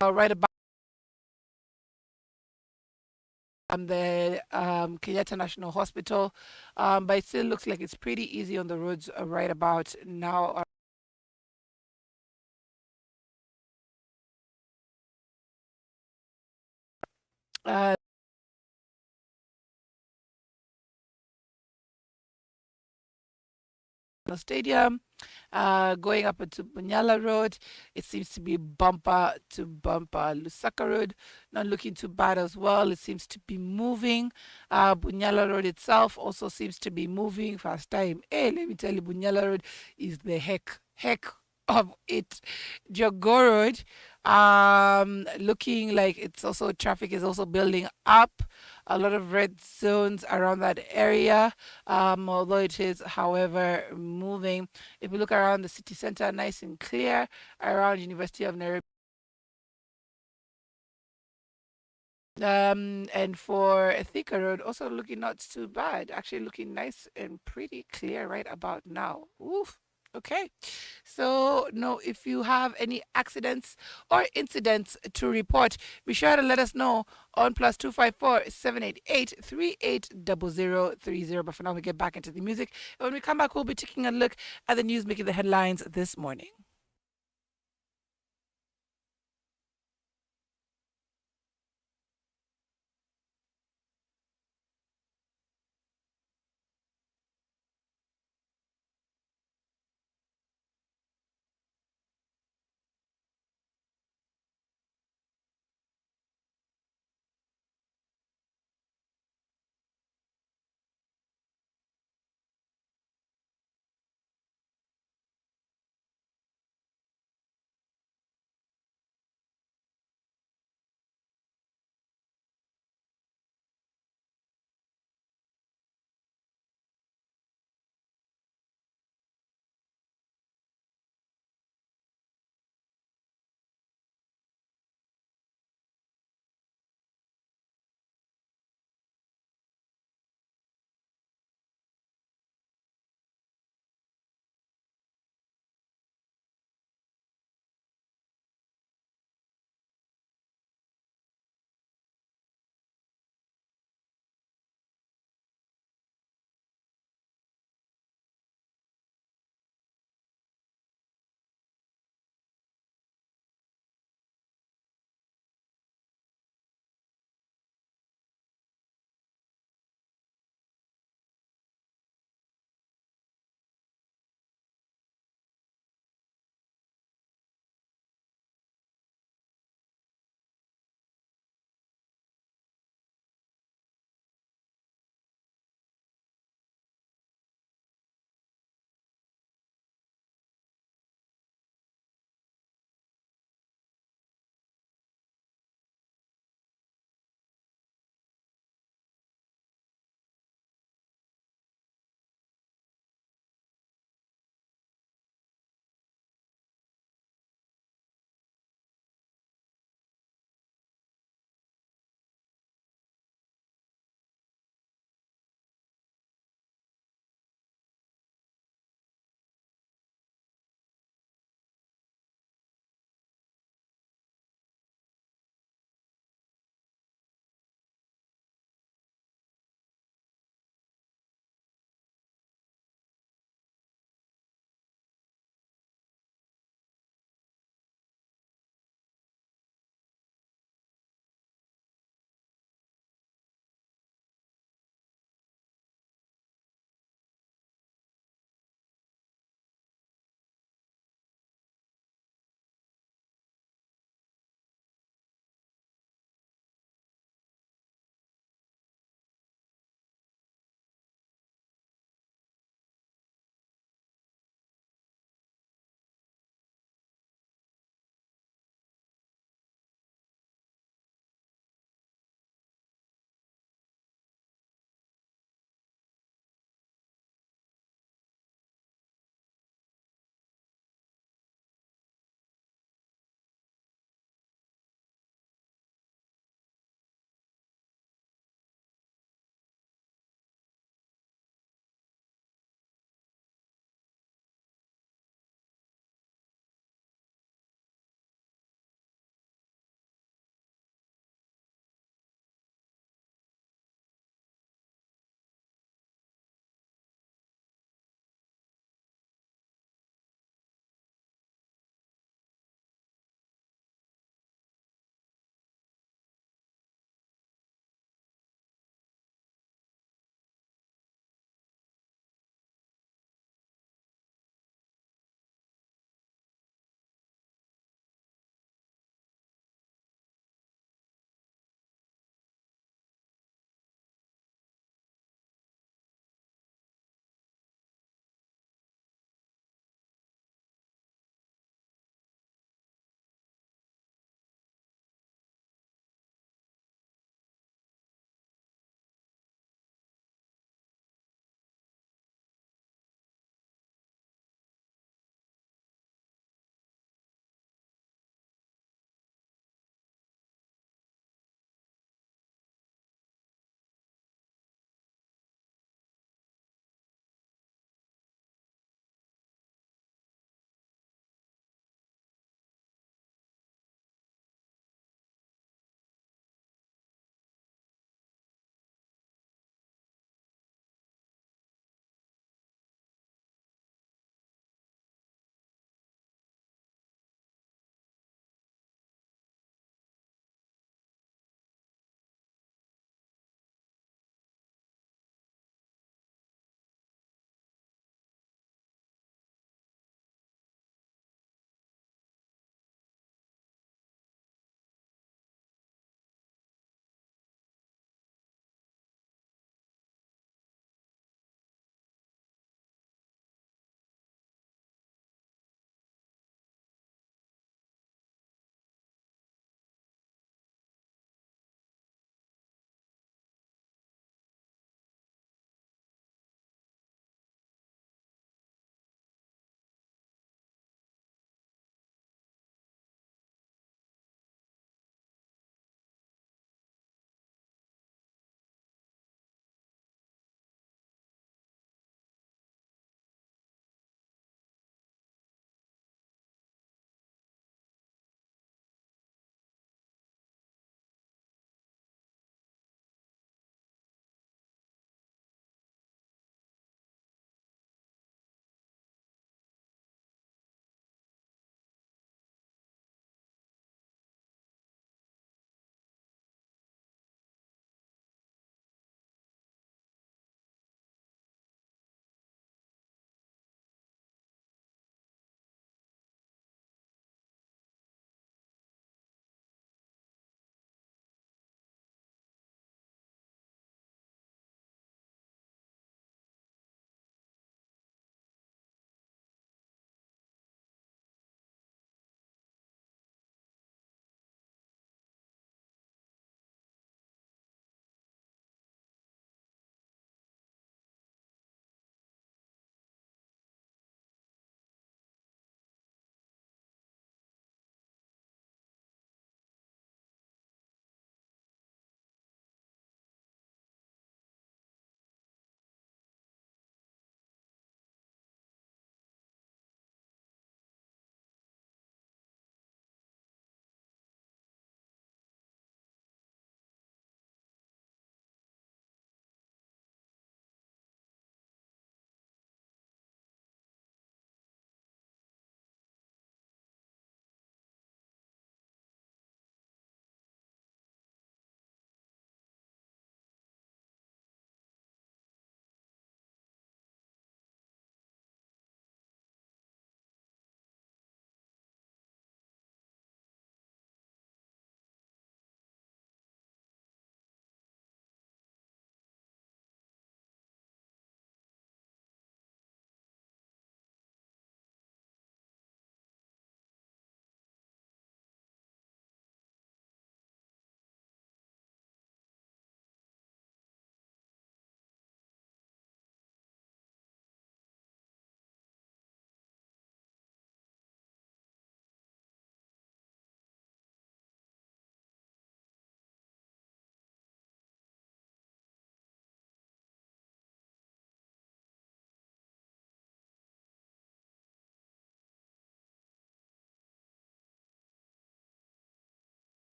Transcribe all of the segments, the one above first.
right about the Kenyatta National Hospital, but it still looks like it's pretty easy on the roads right about now. Uh, Stadium, going up into Bunyala Road, it seems to be bumper to bumper. Lusaka Road, not looking too bad as well. It seems to be moving. Bunyala Road itself also seems to be moving fast time. Hey, let me tell you, Bunyala Road is the heck of it. Jogo Road, looking like it's also traffic is also building up. A lot of red zones around that area, although it is, however, moving. If we look around the city center, nice and clear around University of Nairobi. And for Thika Road, also looking not too bad. Actually, looking nice and pretty clear right about now. Oof. Okay. So, no, if you have any accidents or incidents to report, be sure to let us know on +254 788 380030. But for now, we get back into the music. And when we come back, we'll be taking a look at the news making the headlines this morning.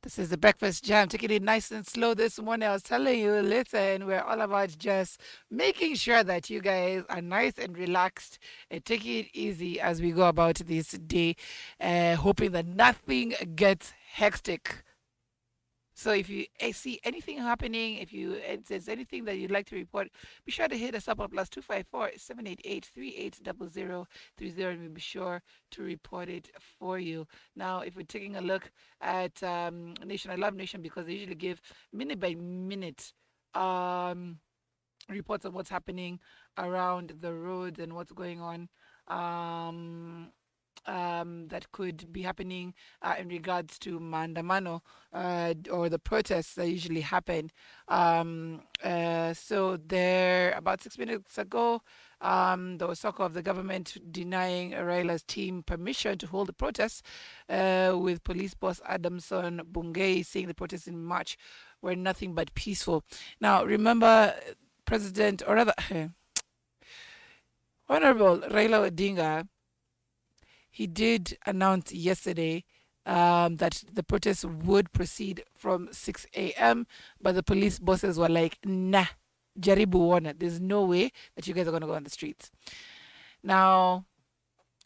This is the Breakfast Jam. Taking it nice and slow this morning. I was telling you, listen, we're all about just making sure that you guys are nice and relaxed and taking it easy as we go about this day, hoping that nothing gets hectic. So if you see anything happening, if there's anything that you'd like to report, be sure to hit us up on +254 788 3800 30, and we'll be sure to report it for you. Now, if we're taking a look at Nation, I love Nation because they usually give minute by minute um, reports on what's happening around the roads and what's going on. Um, that could be happening in regards to mandamano or the protests that usually happen. So there, about 6 minutes ago, there was talk of the government denying Raila's team permission to hold the protests, with police boss Adamson Bungei saying the protests in March were nothing but peaceful. Now, remember, President, or rather, Honorable Raila Odinga, he did announce yesterday that the protests would proceed from 6 a.m., but the police bosses were like, nah, jaribu wana. There's no way that you guys are going to go on the streets. Now,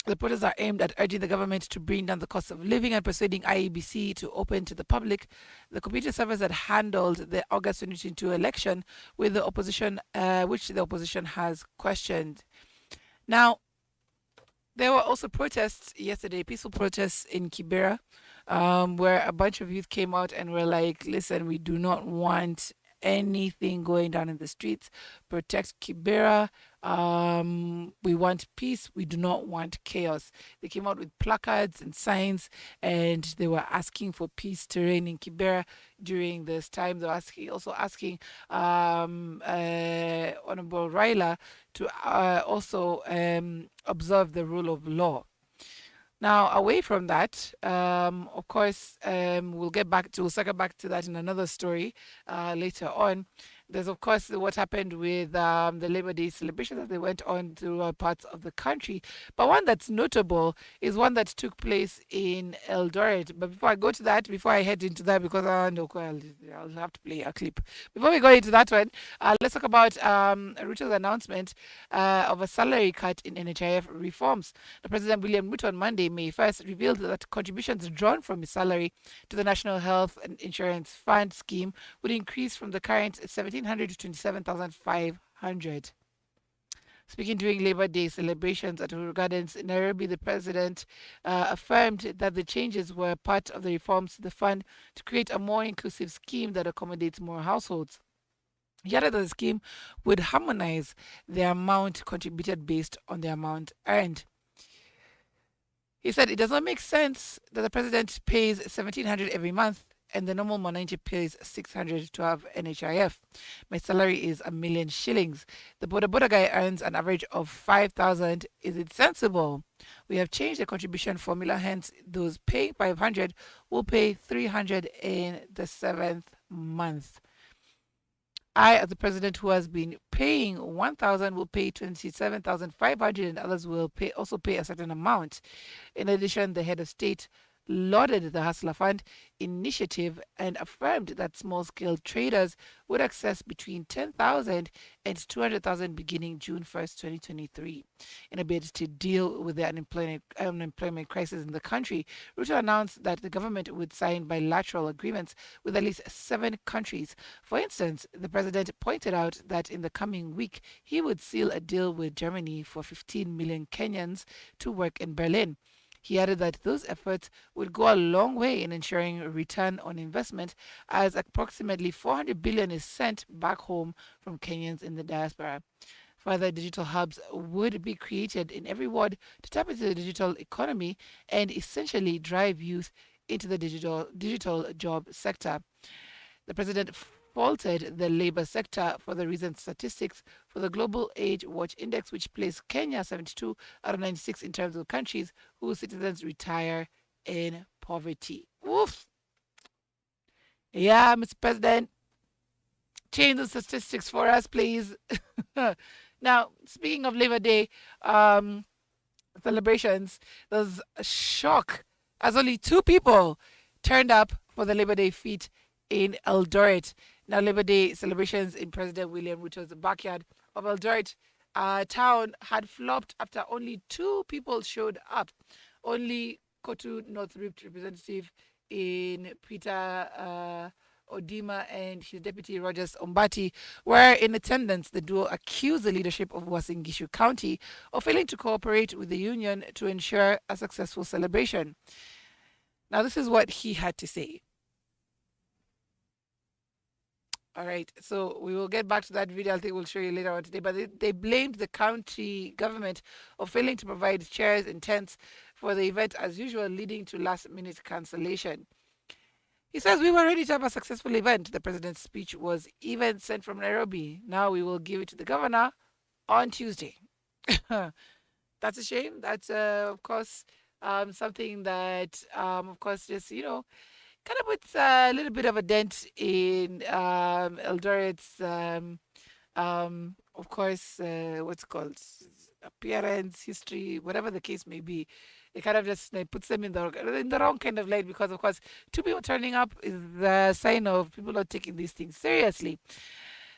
the protests are aimed at urging the government to bring down the cost of living and persuading IEBC to open to the public the computer servers that handled the August 2022 election, with the opposition, which the opposition has questioned. Now, there were also protests yesterday, peaceful protests in Kibera, where a bunch of youth came out and were like, listen, we do not want anything going down in the streets. Protect Kibera. We want peace. We do not want chaos. They came out with placards and signs, and they were asking for peace to reign in Kibera during this time. They were also asking Honorable Raila to also observe the rule of law. Now, away from that, of course, we'll circle back to that in another story later on. There's, of course, what happened with the Labor Day celebrations as they went on to parts of the country. But one that's notable is one that took place in Eldoret. But before I go to that, before I head into that, because I'll have to play a clip. Before we go into that one, let's talk about Ruto's announcement of a salary cut in NHIF reforms. The President William Ruto on Monday, May 1st, revealed that contributions drawn from his salary to the National Health and Insurance Fund scheme would increase from the current 1,700 to 27,500. Speaking during Labor Day celebrations at Uhuru Gardens in Nairobi, the president affirmed that the changes were part of the reforms to the fund to create a more inclusive scheme that accommodates more households. He added that the scheme would harmonize the amount contributed based on the amount earned. He said it does not make sense that the president pays 1,700 every month and the normal Monanji pays 600 to have NHIF. My salary is 1,000,000 shillings. The Boda guy earns an average of 5,000. Is it sensible? We have changed the contribution formula, hence those paying 500 will pay 300 in the 7th month. I, as the president who has been paying 1,000, will pay 27,500, and others will also pay a certain amount. In addition, the head of state lauded the Hustler Fund initiative and affirmed that small-scale traders would access between 10,000 and 200,000 beginning June 1st, 2023. In a bid to deal with the unemployment crisis in the country, Ruto announced that the government would sign bilateral agreements with at least 7 countries. For instance, the president pointed out that in the coming week, he would seal a deal with Germany for 15 million Kenyans to work in Berlin. He added that those efforts would go a long way in ensuring a return on investment, as approximately 400 billion is sent back home from Kenyans in the diaspora. Further, digital hubs would be created in every ward to tap into the digital economy and essentially drive youth into the digital job sector. The president faulted the labor sector for the recent statistics for the Global Age Watch Index, which placed Kenya 72 out of 96 in terms of countries whose citizens retire in poverty. Oof. Yeah, Mr. President, change the statistics for us, please. Now, speaking of Labor Day celebrations, there's a shock as only 2 people turned up for the Labor Day feat in Eldoret. Now, Labor Day celebrations in President William Ruto's backyard of Eldoret town had flopped after only two people showed up. Only Kotu North Rift representative in Peter Odima and his deputy Rogers Ombati were in attendance. The duo accused the leadership of Uasin Gishu County of failing to cooperate with the union to ensure a successful celebration. Now, this is what he had to say. All right, so we will get back to that video. I think we'll show you later on today. But they blamed the county government of failing to provide chairs and tents for the event as usual, leading to last-minute cancellation. He says, we were ready to have a successful event. The president's speech was even sent from Nairobi. Now we will give it to the governor on Tuesday. That's a shame. That's, of course, something that, of course, just, kind of puts a little bit of a dent in Eldoret's, of course, what's it called, appearance, history, whatever the case may be. It kind of just puts them in the wrong kind of light because, of course, two people turning up is the sign of people not taking these things seriously.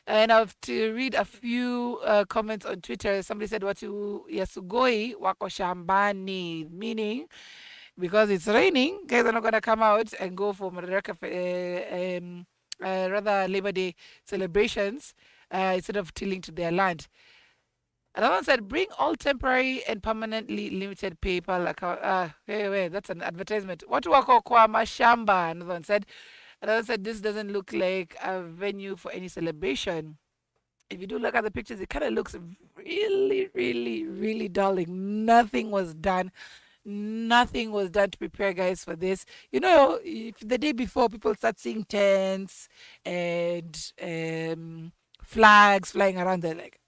And I have to read a few comments on Twitter. Somebody said, "Watu yasugoi wako shambani," meaning because it's raining, guys are not going to come out and go for rather Labor Day celebrations instead of tilling to their land. Another one said, bring all temporary and permanently limited PayPal account. Wait, that's an advertisement. Watu wako kwa mashamba, another one said. Another one said, this doesn't look like a venue for any celebration. If you do look at the pictures, it kind of looks really, really, really dull. Like nothing was done. Nothing was done to prepare guys for this. If the day before people start seeing tents and flags flying around, they're like,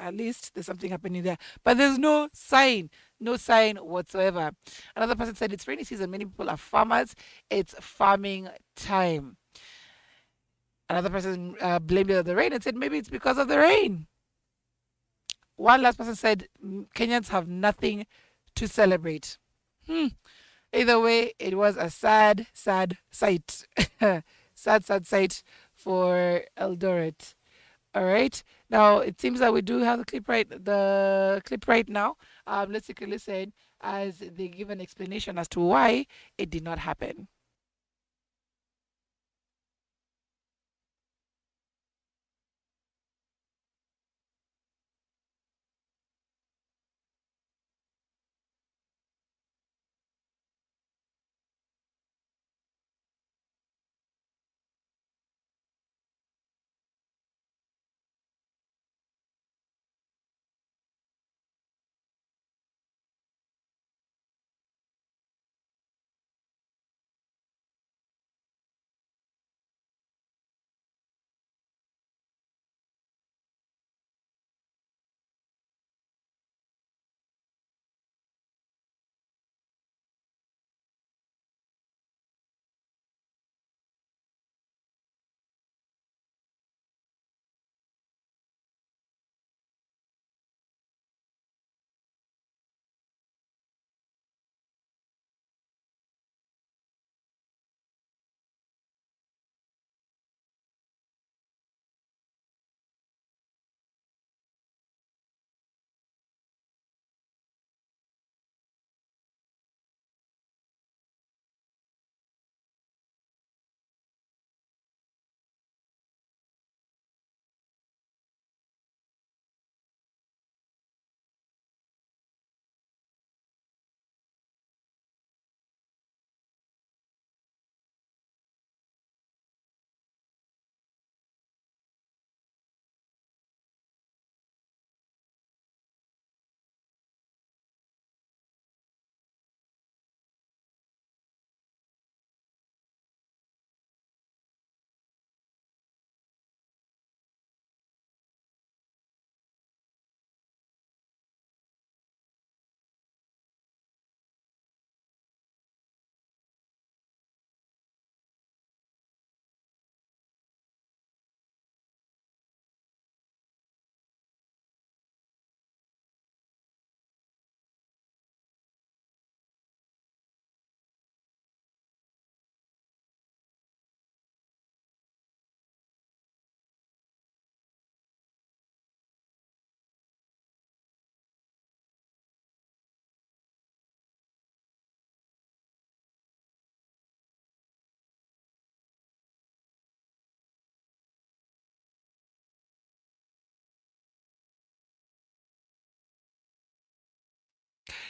at least there's something happening there. But there's no sign whatsoever. Another person said it's rainy season. Many people are farmers. It's farming time. Another person blamed it on the rain and said maybe it's because of the rain. One last person said Kenyans have nothing to celebrate. Either way, it was a sad, sad sight. Sad, sad sight for Eldoret. All right. Now it seems that we do have the clip right now. Let's take a listen as they give an explanation as to why it did not happen.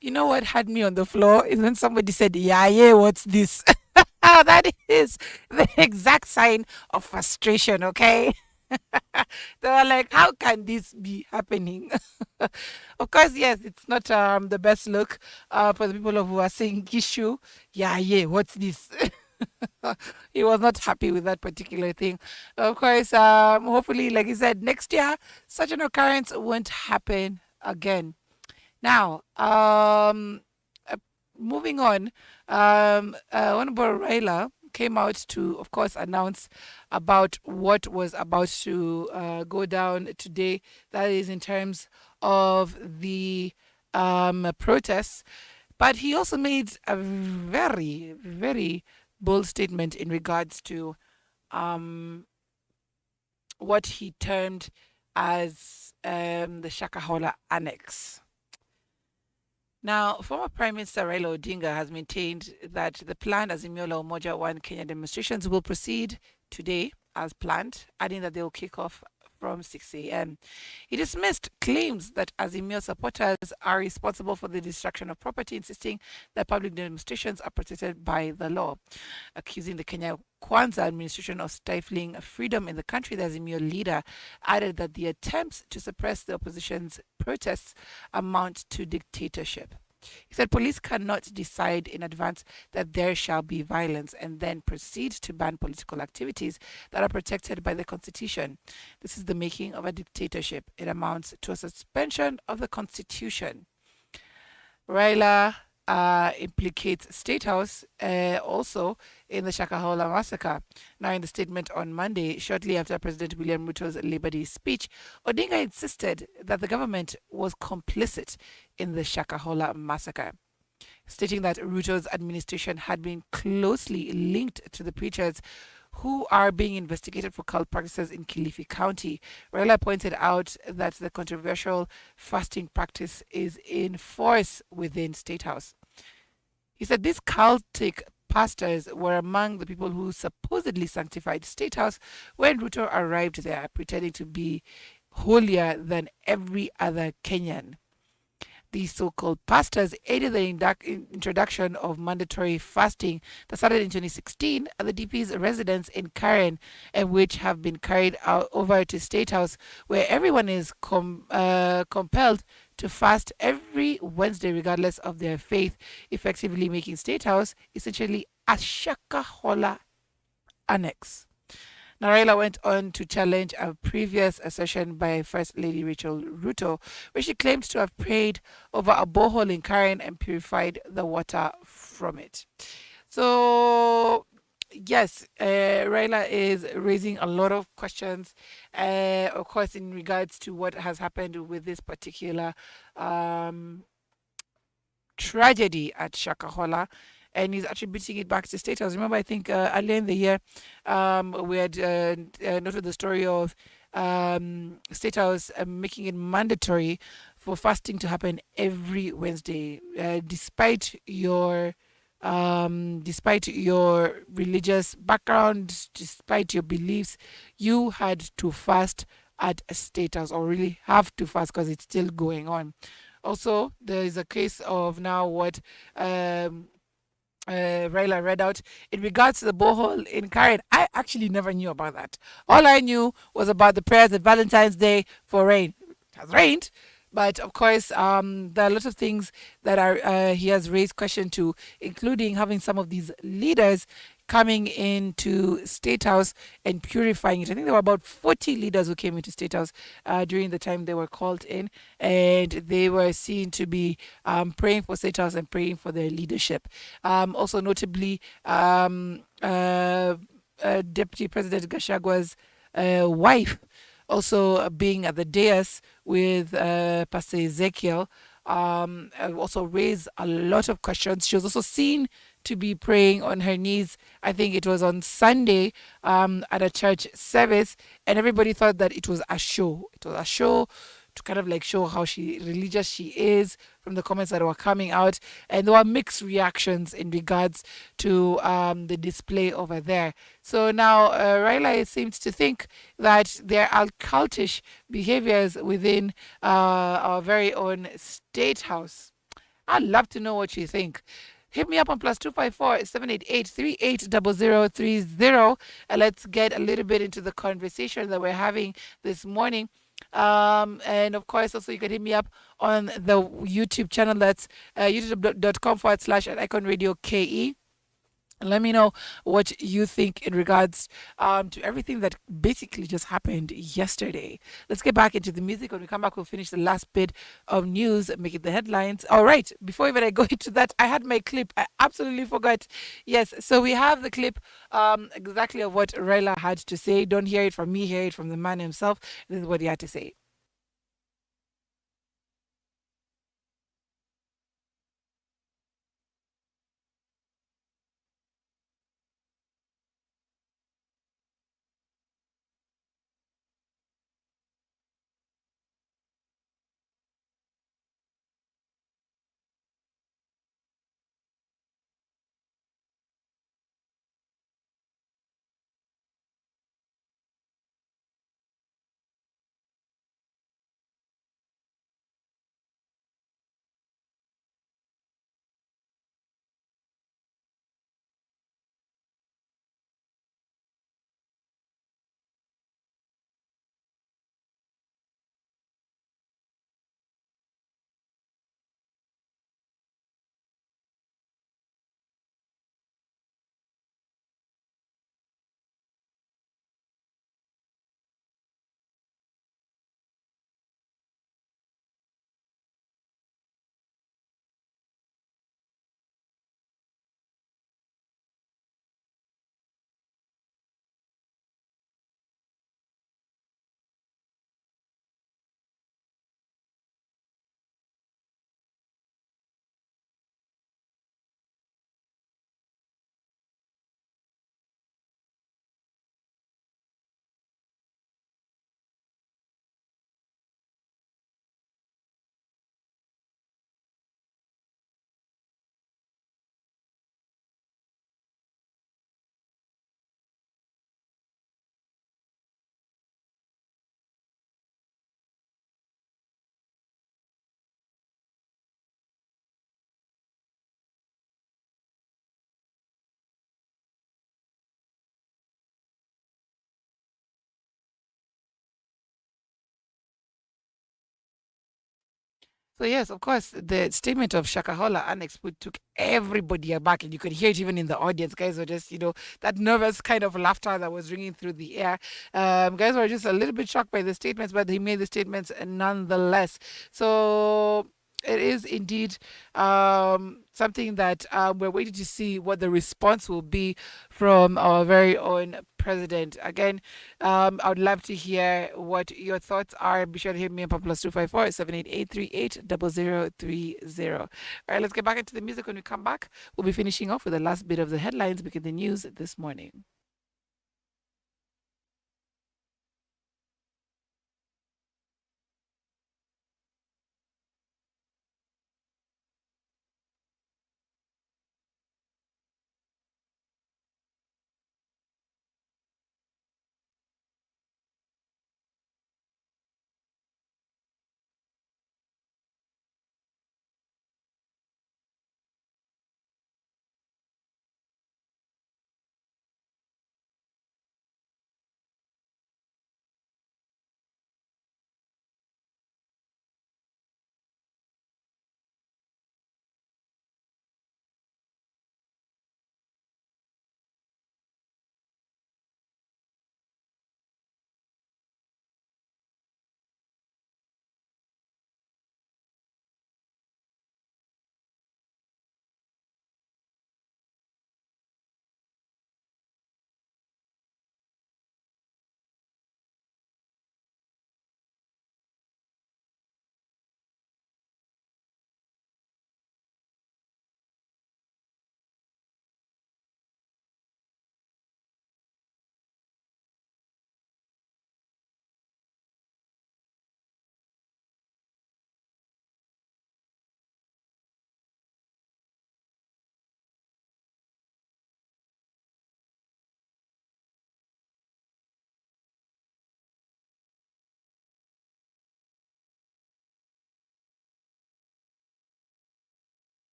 You know what had me on the floor is when somebody said, "Yeah, yeah, what's this?" That is the exact sign of frustration, okay? They were like, how can this be happening? Of course, yes, it's not the best look for the people who are saying issue. Yeah, yeah, what's this? He was not happy with that particular thing. Of course, hopefully, like I said, next year, such an occurrence won't happen again. Now, uh, moving on, Honorable Raila came out to, of course, announce about what was about to go down today. That is in terms of the protests. But he also made a very, very bold statement in regards to um, what he termed as the Shakahola Annex. Now, former Prime Minister Raila Odinga has maintained that the planned Azimio la Umoja One Kenya demonstrations will proceed today as planned, adding that they will kick off from 6 a.m. He dismissed claims that Azimio supporters are responsible for the destruction of property, insisting that public demonstrations are protected by the law, accusing the Kenya Kwanza administration of stifling freedom in the country. The Azimio leader added that the attempts to suppress the opposition's protests amount to dictatorship. He said police cannot decide in advance that there shall be violence and then proceed to ban political activities that are protected by the Constitution. This is the making of a dictatorship. It amounts to a suspension of the Constitution. Raila implicates State House also in the Shakahola massacre. Now, in the statement on Monday, shortly after President William Ruto's Labor Day speech, Odinga insisted that the government was complicit in the Shakahola massacre, stating that Ruto's administration had been closely linked to the preachers who are being investigated for cult practices in Kilifi County. Raila pointed out that the controversial fasting practice is in force within State House. He said these cultic pastors were among the people who supposedly sanctified State House when Ruto arrived there, pretending to be holier than every other Kenyan. These so-called pastors aided the introduction of mandatory fasting that started in 2016 at the DP's residence in Karen, and which have been carried out over to State House, where everyone is compelled to fast every Wednesday, regardless of their faith, effectively making State House essentially a Shakahola annex. Raila went on to challenge a previous assertion by First Lady Rachel Ruto, where she claimed to have prayed over a borehole in Karen and purified the water from it. So, yes, Raila is raising a lot of questions, of course, in regards to what has happened with this particular tragedy at Shakahola, and he's attributing it back to State House. Remember, I think earlier in the year, we had noted the story of State House making it mandatory for fasting to happen every Wednesday, despite your religious background, despite your beliefs, you had to fast at a State House, or really have to fast because it's still going on. Also, there is a case of now what Raila read out in regards to the borehole in Karen. I actually never knew about that. All I knew was about the prayers at Valentine's Day for rain. It has rained, but of course, there are a lot of things that are he has raised question to, including having some of these leaders coming into State House and purifying it. I think there were about 40 leaders who came into State House during the time they were called in, and they were seen to be praying for State House and praying for their leadership. Also, notably, Deputy President Gashagwa's wife also being at the dais with Pastor Ezekiel, also raised a lot of questions. She was also seen to be praying on her knees. I think it was on Sunday at a church service, and everybody thought that it was a show. It was a show to kind of like show how religious she is from the comments that were coming out, and there were mixed reactions in regards to the display over there. So now Raila seems to think that there are cultish behaviors within our very own State House. I'd love to know what you think. Hit me up on +254 788 380030, and let's get a little bit into the conversation that we're having this morning. And of course, also you can hit me up on the YouTube channel. That's youtube.com/at Icon Radio KE. Let me know what you think in regards to everything that basically just happened yesterday. Let's get back into the music. When we come back, we'll finish the last bit of news, making the headlines. All right, before even I go into that, I had my clip. I absolutely forgot. Yes, so we have the clip exactly of what Raila had to say. Don't hear it from me, hear it from the man himself. This is what he had to say. So yes, of course, the statement of Shakahola Annex took everybody aback, and you could hear it even in the audience. Guys were just, that nervous kind of laughter that was ringing through the air. Guys were just a little bit shocked by the statements, but he made the statements nonetheless. So it is indeed something that we're waiting to see what the response will be from our very own president. Again, I would love to hear what your thoughts are. Be sure to hit me up on +254 788 380030. All right, let's get back into the music. When we come back, we'll be finishing off with the last bit of the headlines making the news this morning.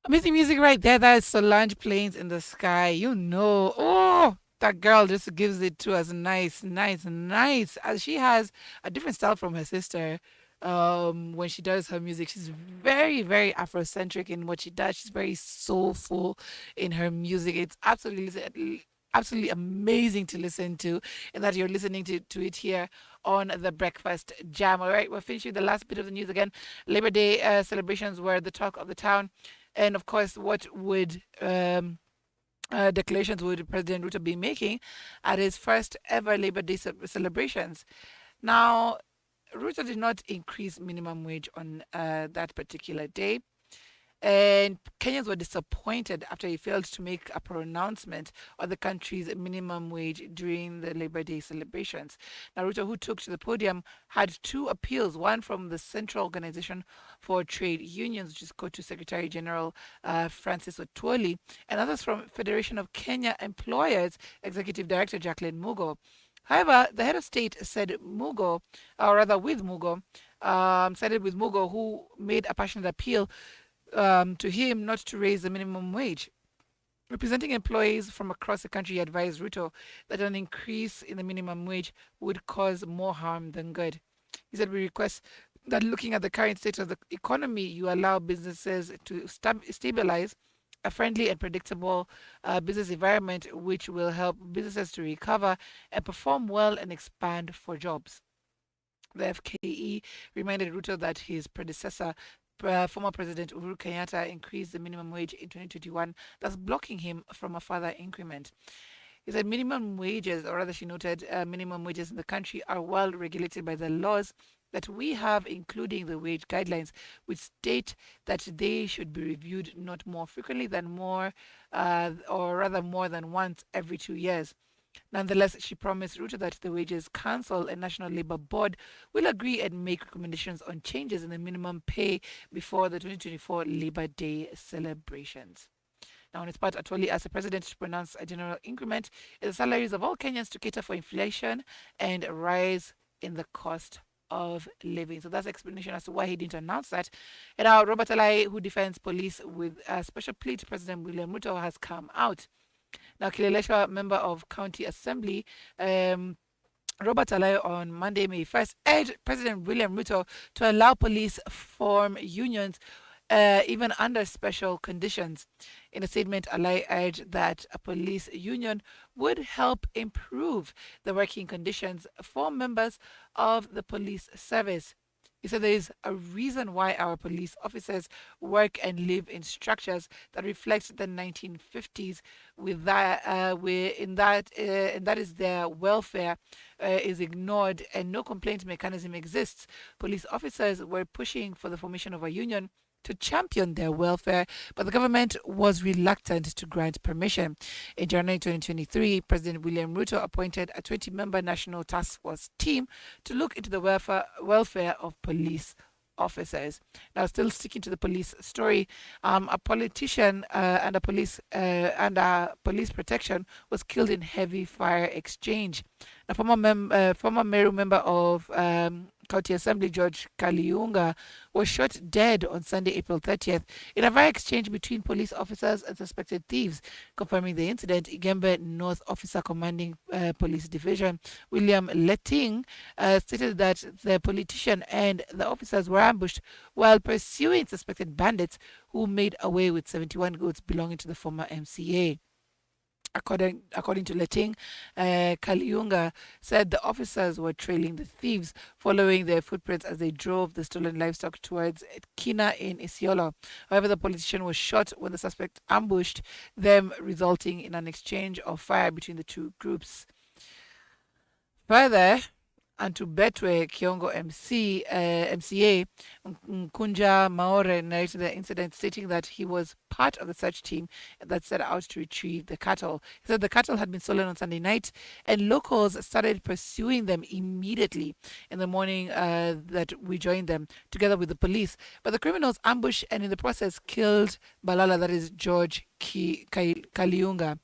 Amazing music right there. That is Solange Planes in the Sky. You know, oh, that girl just gives it to us nice, nice, nice. As she has a different style from her sister. When she does her music, she's very, very Afrocentric in what she does. She's very soulful in her music. It's absolutely amazing to listen to, and that you're listening to it here on the Breakfast Jam. All right, we're finishing the last bit of the news again. Labor Day celebrations were the talk of the town. And of course, what would declarations would President Ruto be making at his first ever Labor Day celebrations? Now, Ruto did not increase minimum wage on that particular day. And Kenyans were disappointed after he failed to make a pronouncement on the country's minimum wage during the Labor Day celebrations. Naruto, who took to the podium, had two appeals, one from the Central Organization for Trade Unions, which is co-to Secretary General Francis Otwoli, and others from Federation of Kenya Employers Executive Director Jacqueline Mugo. However, the head of state said Mugo, or rather with Mugo, sided with Mugo, who made a passionate appeal to him not to raise the minimum wage. Representing employees from across the country, he advised Ruto that an increase in the minimum wage would cause more harm than good. He said, "We request that looking at the current state of the economy, you allow businesses to stabilize a friendly and predictable business environment, which will help businesses to recover and perform well and expand for jobs." The FKE reminded Ruto that his predecessor, former President Uhuru Kenyatta, increased the minimum wage in 2021, thus blocking him from a further increment. He said minimum wages, or rather, she noted, minimum wages in the country are well regulated by the laws that we have, including the wage guidelines, which state that they should be reviewed not more frequently than or rather more than once every 2 years. Nonetheless, she promised Ruto that the Wages Council and National Labour Board will agree and make recommendations on changes in the minimum pay before the 2024 Labour Day celebrations. Now, on its part, Atwoli asked the president to pronounce a general increment in the salaries of all Kenyans to cater for inflation and a rise in the cost of living. So that's the explanation as to why he didn't announce that. And now, Robert Alai, who defends police with a special plea to President William Ruto, has come out. Now, Kileleshwa, member of County Assembly, Robert Alayo on Monday, May 1st, urged President William Ruto to allow police form unions even under special conditions. In a statement, Alai urged that a police union would help improve the working conditions for members of the police service. He said there is a reason why our police officers work and live in structures that reflect the 1950s. With that, and that is their welfare is ignored and no complaint mechanism exists. Police officers were pushing for the formation of a union to champion their welfare, but the government was reluctant to grant permission. In January 2023, President William Ruto appointed a 20-member national task force team to look into the welfare of police officers. Now, still sticking to the police story, a politician and a police protection was killed in heavy fire exchange. A former Meru member of County Assembly, George Kaliunga, was shot dead on Sunday, April 30th, in a fire exchange between police officers and suspected thieves. Confirming the incident, Igembe North Officer Commanding Police Division, William Letting, stated that the politician and the officers were ambushed while pursuing suspected bandits who made away with 71 goods belonging to the former MCA. According to Leting, Kaliunga said the officers were trailing the thieves, following their footprints as they drove the stolen livestock towards Kina in Isiolo. However, the politician was shot when the suspect ambushed them, resulting in an exchange of fire between the two groups. Further, and to Betwe Kiongo MCA, Kunja Maore narrated the incident, stating that he was part of the search team that set out to retrieve the cattle. He said the cattle had been stolen on Sunday night, and locals started pursuing them immediately in the morning that we joined them, together with the police. But the criminals ambushed and in the process killed Balala, that is George Kaliunga.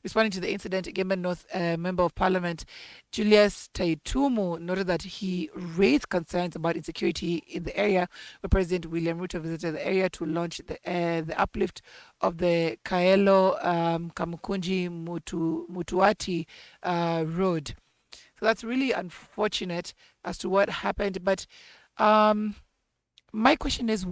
Responding to the incident, Gemba North Member of Parliament Julius Taitumu noted that he raised concerns about insecurity in the area, where President William Ruto visited the area to launch the uplift of the Kaelo Kamukunji Mutuati road. So that's really unfortunate as to what happened. But my question is,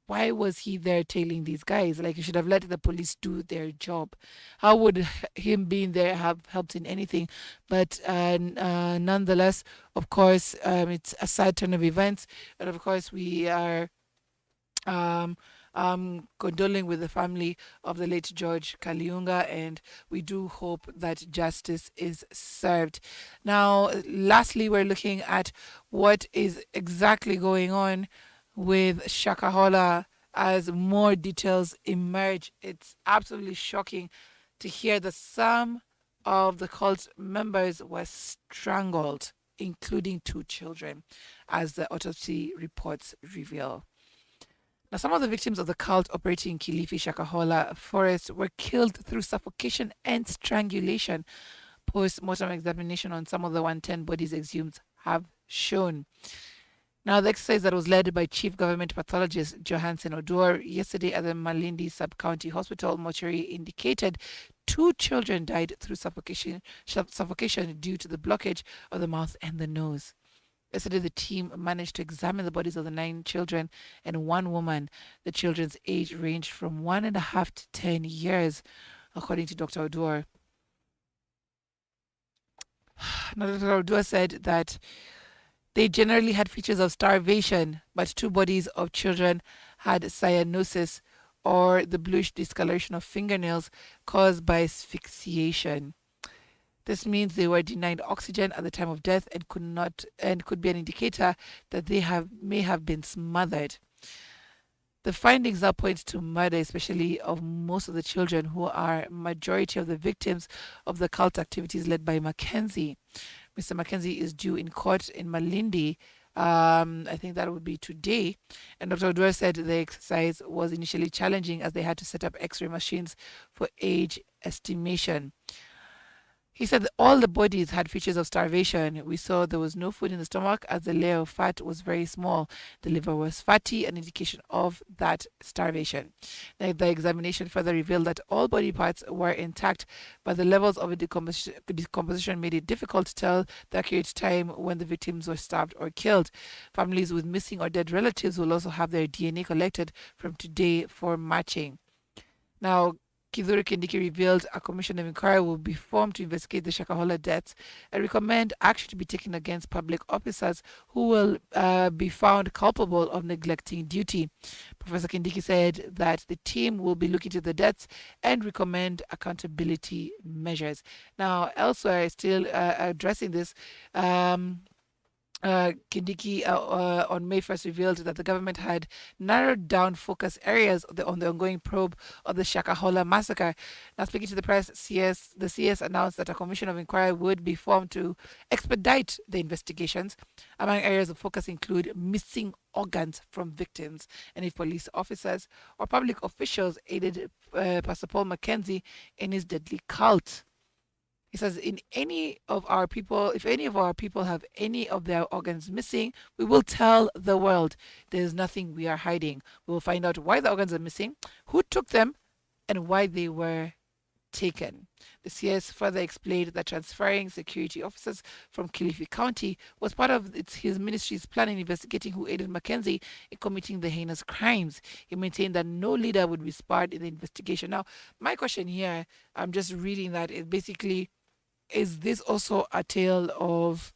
why was he there tailing these guys? Like, you should have let the police do their job. How would him being there have helped in anything? But nonetheless, of course, it's a sad turn of events. And of course, we are um, condoling with the family of the late George Kaliunga, and we do hope that justice is served. Now, lastly, we're looking at what is exactly going on with Shakahola as more details emerge. It's absolutely shocking to hear that some of the cult members were strangled, including 2 children, as the autopsy reports reveal. Now, some of the victims of the cult operating in Kilifi Shakahola forest were killed through suffocation and strangulation. Post-mortem examination on some of the 110 bodies exhumed have shown. Now, the exercise that was led by Chief Government Pathologist Johansen Odor yesterday at the Malindi Sub-County Hospital mortuary indicated 2 children died through suffocation due to the blockage of the mouth and the nose. Yesterday, the team managed to examine the bodies of the 9 children and 1 woman. The children's age ranged from 1.5 to 10 years, according to Dr. Odor. Now, Dr. Odor said that they generally had features of starvation, but 2 bodies of children had cyanosis, or the bluish discoloration of fingernails caused by asphyxiation. This means they were denied oxygen at the time of death and could be an indicator that they may have been smothered. The findings now point to murder, especially of most of the children, who are majority of the victims of the cult activities led by Mackenzie. Mr. Mackenzie is due in court in Malindi. I think that would be today. And Dr. Odua said the exercise was initially challenging as they had to set up X-ray machines for age estimation. He said that all the bodies had features of starvation. We saw there was no food in the stomach as the layer of fat was very small. The liver was fatty, an indication of that starvation. The examination further revealed that all body parts were intact, but the levels of decomposition made it difficult to tell the accurate time when the victims were starved or killed. Families with missing or dead relatives will also have their DNA collected from today for matching. Now, Kithure Kindiki revealed a commission of inquiry will be formed to investigate the Shakahola deaths and recommend action to be taken against public officers who will be found culpable of neglecting duty. Professor Kindiki said that the team will be looking into the deaths and recommend accountability measures. Now, elsewhere, still addressing this, Kindiki on May 1st revealed that the government had narrowed down focus areas on the ongoing probe of the Shakahola massacre. Now, speaking to the press, the CS announced that a commission of inquiry would be formed to expedite the investigations. Among areas of focus include missing organs from victims, and if police officers or public officials aided Pastor Paul Mackenzie in his deadly cult. He says, if any of our people have any of their organs missing, we will tell the world. There is nothing we are hiding. We will find out why the organs are missing, who took them, and why they were taken. The CS further explained that transferring security officers from Kilifi County was part of his ministry's plan in investigating who aided Mackenzie in committing the heinous crimes. He maintained that no leader would be spared in the investigation. Now, my question here, I'm just reading that, is basically, is this also a tale of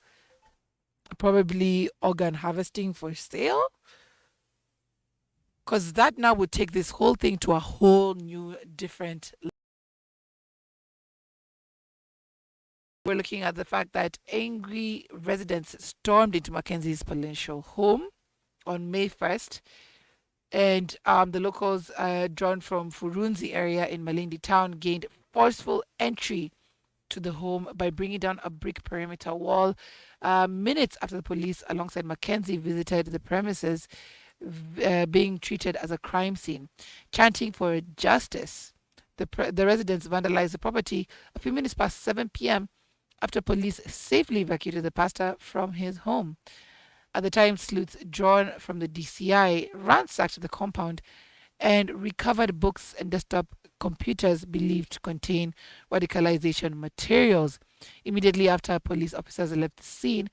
probably organ harvesting for sale? Because that now would take this whole thing to a whole new different level. We're looking at the fact that angry residents stormed into Mackenzie's palatial home on May 1st. And the locals drawn from Furunzi area in Malindi town gained forceful entry to the home by bringing down a brick perimeter wall. Minutes after the police alongside Mackenzie visited the premises, being treated as a crime scene, chanting for justice. The residents vandalized the property a few minutes past 7 p.m. after police safely evacuated the pastor from his home. At the time, sleuths drawn from the DCI ransacked the compound and recovered books and desktop computers believed to contain radicalization materials. Immediately after police officers left the scene,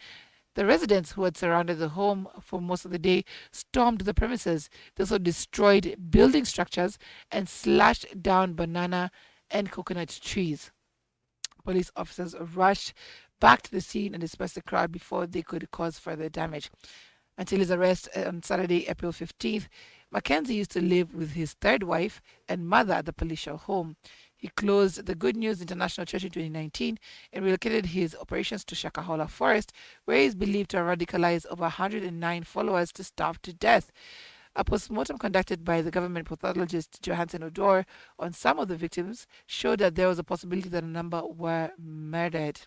the residents who had surrounded the home for most of the day stormed the premises. They also destroyed building structures and slashed down banana and coconut trees. Police officers rushed back to the scene and dispersed the crowd before they could cause further damage. Until his arrest on Saturday, April 15th, Mackenzie used to live with his third wife and mother at the palatial home. He closed the Good News International Church in 2019 and relocated his operations to Shakahola Forest, where he is believed to have radicalized over 109 followers to starve to death. A postmortem conducted by the government pathologist Johansen Odor on some of the victims showed that there was a possibility that a number were murdered.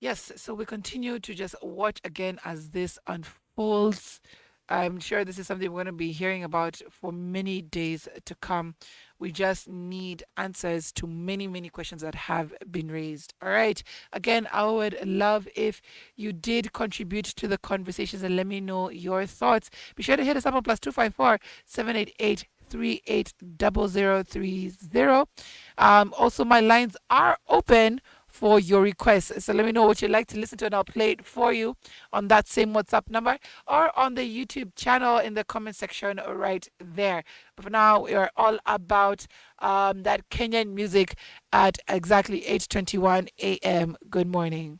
Yes, so we continue to just watch again as this unfolds. I'm sure this is something we're going to be hearing about for many days to come. We just need answers to many, many questions that have been raised. All right. Again, I would love if you did contribute to the conversations and let me know your thoughts. Be sure to hit us up on +254 788 380030. Also, my lines are open for your requests. So let me know what you'd like to listen to, and I'll play it for you on that same WhatsApp number or on the YouTube channel in the comment section right there. But for now, we are all about that Kenyan music at exactly 8:21 a.m. Good morning.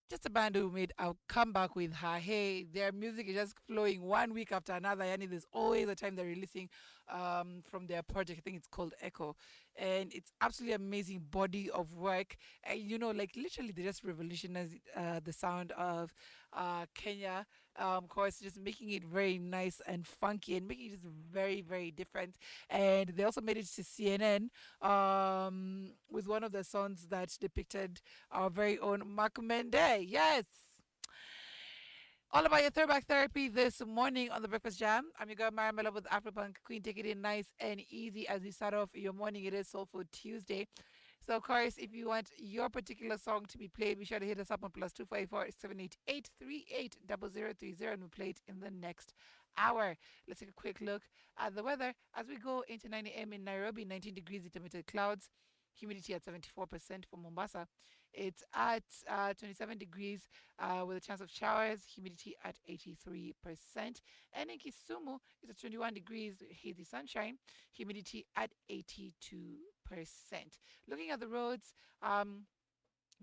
just a band who made a comeback with her. Hey, their music is just flowing one week after another. Yani, there's always a time they're releasing from their project. I think it's called Echo, and it's absolutely amazing body of work. And like literally, they just revolutionized the sound of Kenya. Of course, just making it very nice and funky, and making it just very, very different. And they also made it to CNN with one of the songs that depicted our very own Mark Mende. Yes. All about your throwback therapy this morning on the Breakfast Jam. I'm your girl, Myra Maloba with Afropunk Queen. Take it in nice and easy as we start off your morning. It is Soul Food Tuesday. So, of course, if you want your particular song to be played, be sure to hit us up on +254 788 380 0030 and we'll play it in the next hour. Let's take a quick look at the weather as we go into 9 a.m. in Nairobi, 19 degrees, intermittent clouds. Humidity at 74% for Mombasa. It's at 27 degrees with a chance of showers. Humidity at 83%. And in Kisumu, it's at 21 degrees, hazy sunshine. Humidity at 82%. Looking at the roads,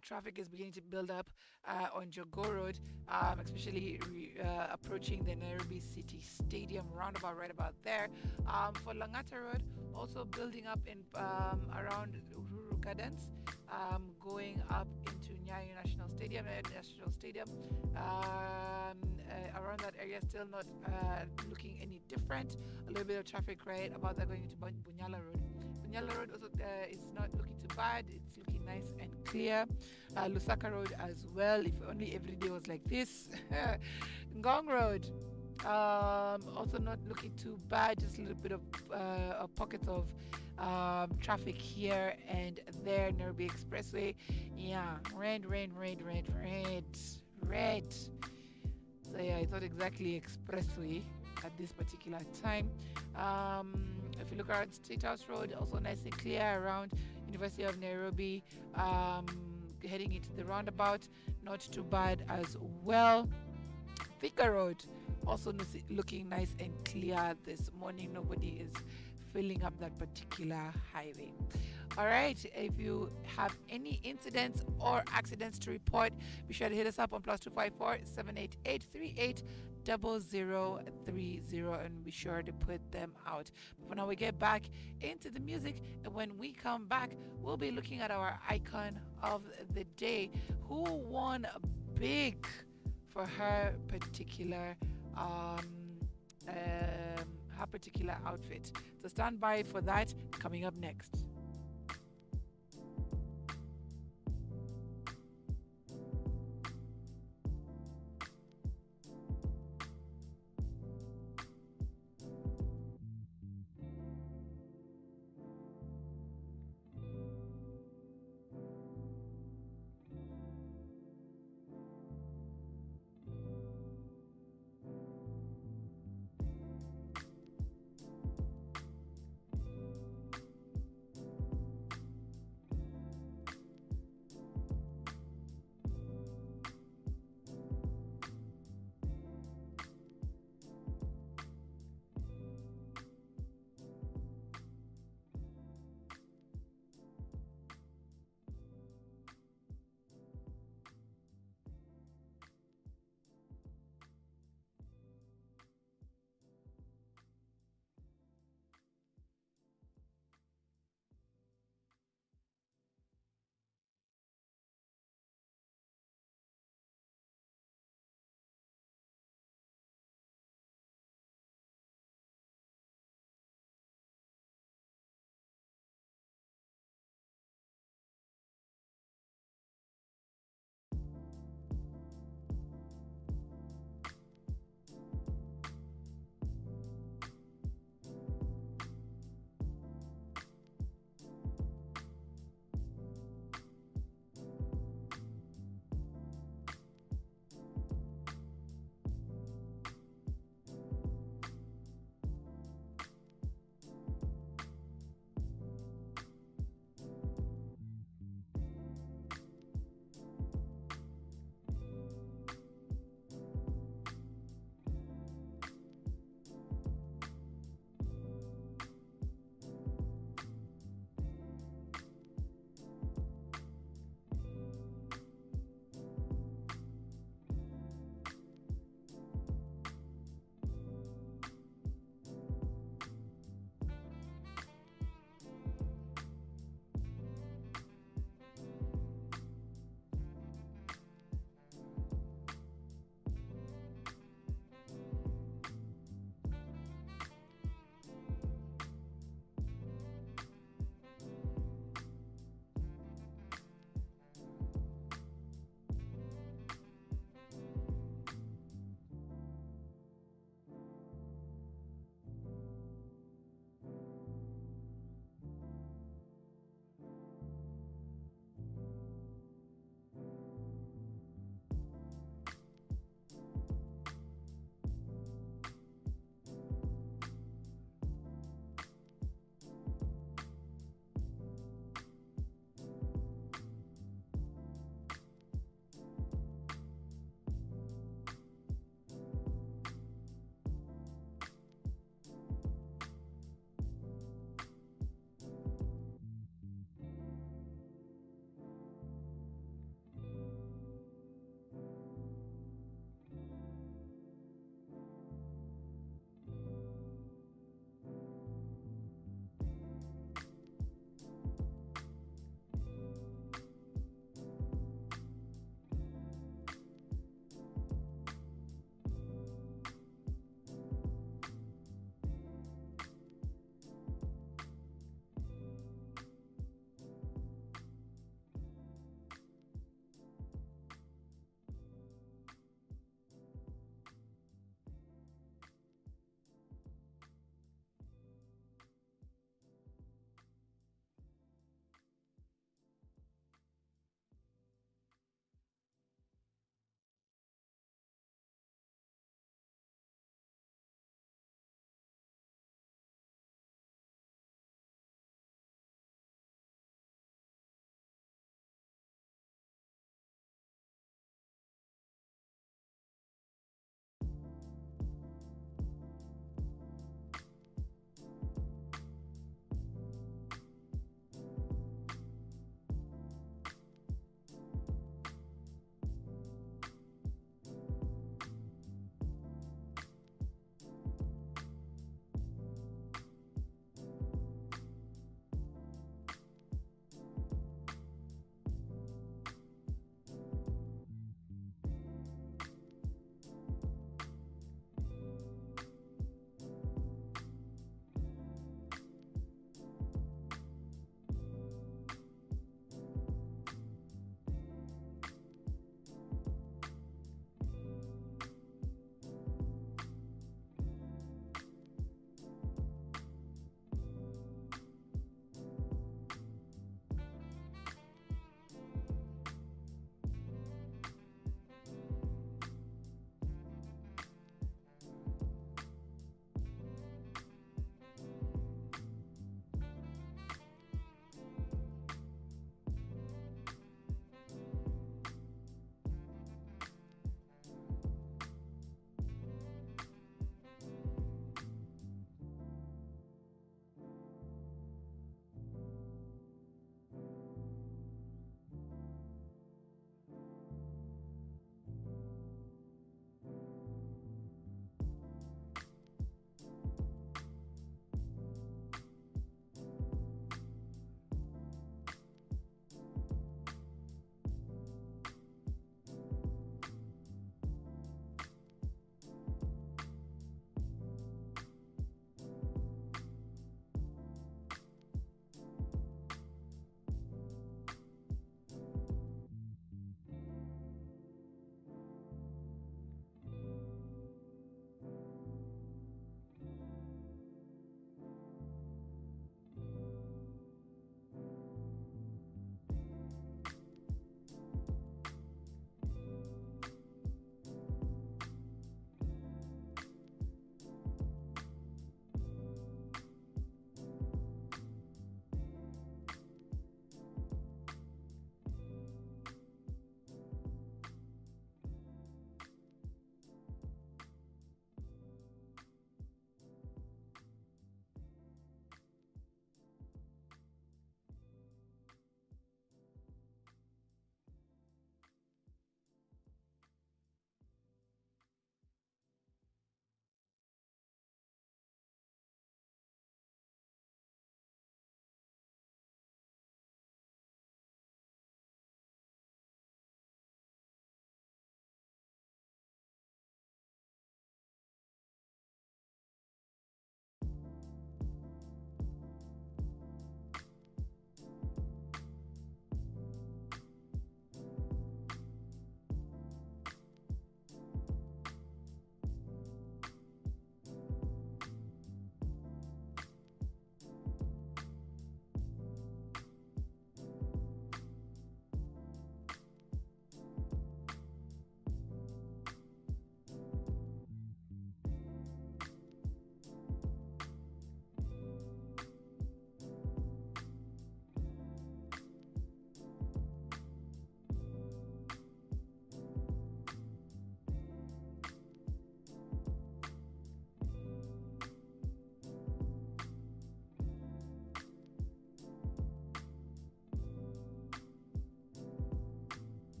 traffic is beginning to build up on Jogoo Road, especially approaching the Nairobi City Stadium roundabout right about there. For Langata Road, also building up in around Uhuru Gardens, going up into Nyayo National Stadium, around that area, still not looking any different. A little bit of traffic right about that going into Bunyala Road. Bunyala Road also is not looking too bad. It's looking nice and clear. Lusaka Road as well. If only every day was like this. Ngong Road. Also not looking too bad. Just a little bit of pockets of traffic here and there. Nairobi Expressway. Yeah. Red. So yeah, it's not exactly expressway at this particular time. If you look around State House Road, also nice and clear around University of Nairobi. Heading into the roundabout, not too bad as well. Thika Road, also looking nice and clear this morning. Nobody is filling up that particular highway. All right, if you have any incidents or accidents to report, be sure to hit us up on +254 788 0030 and be sure to put them out. But for now, we get back into the music, and when we come back, we'll be looking at our icon of the day, who won big for her particular outfit. So stand by for that coming up next.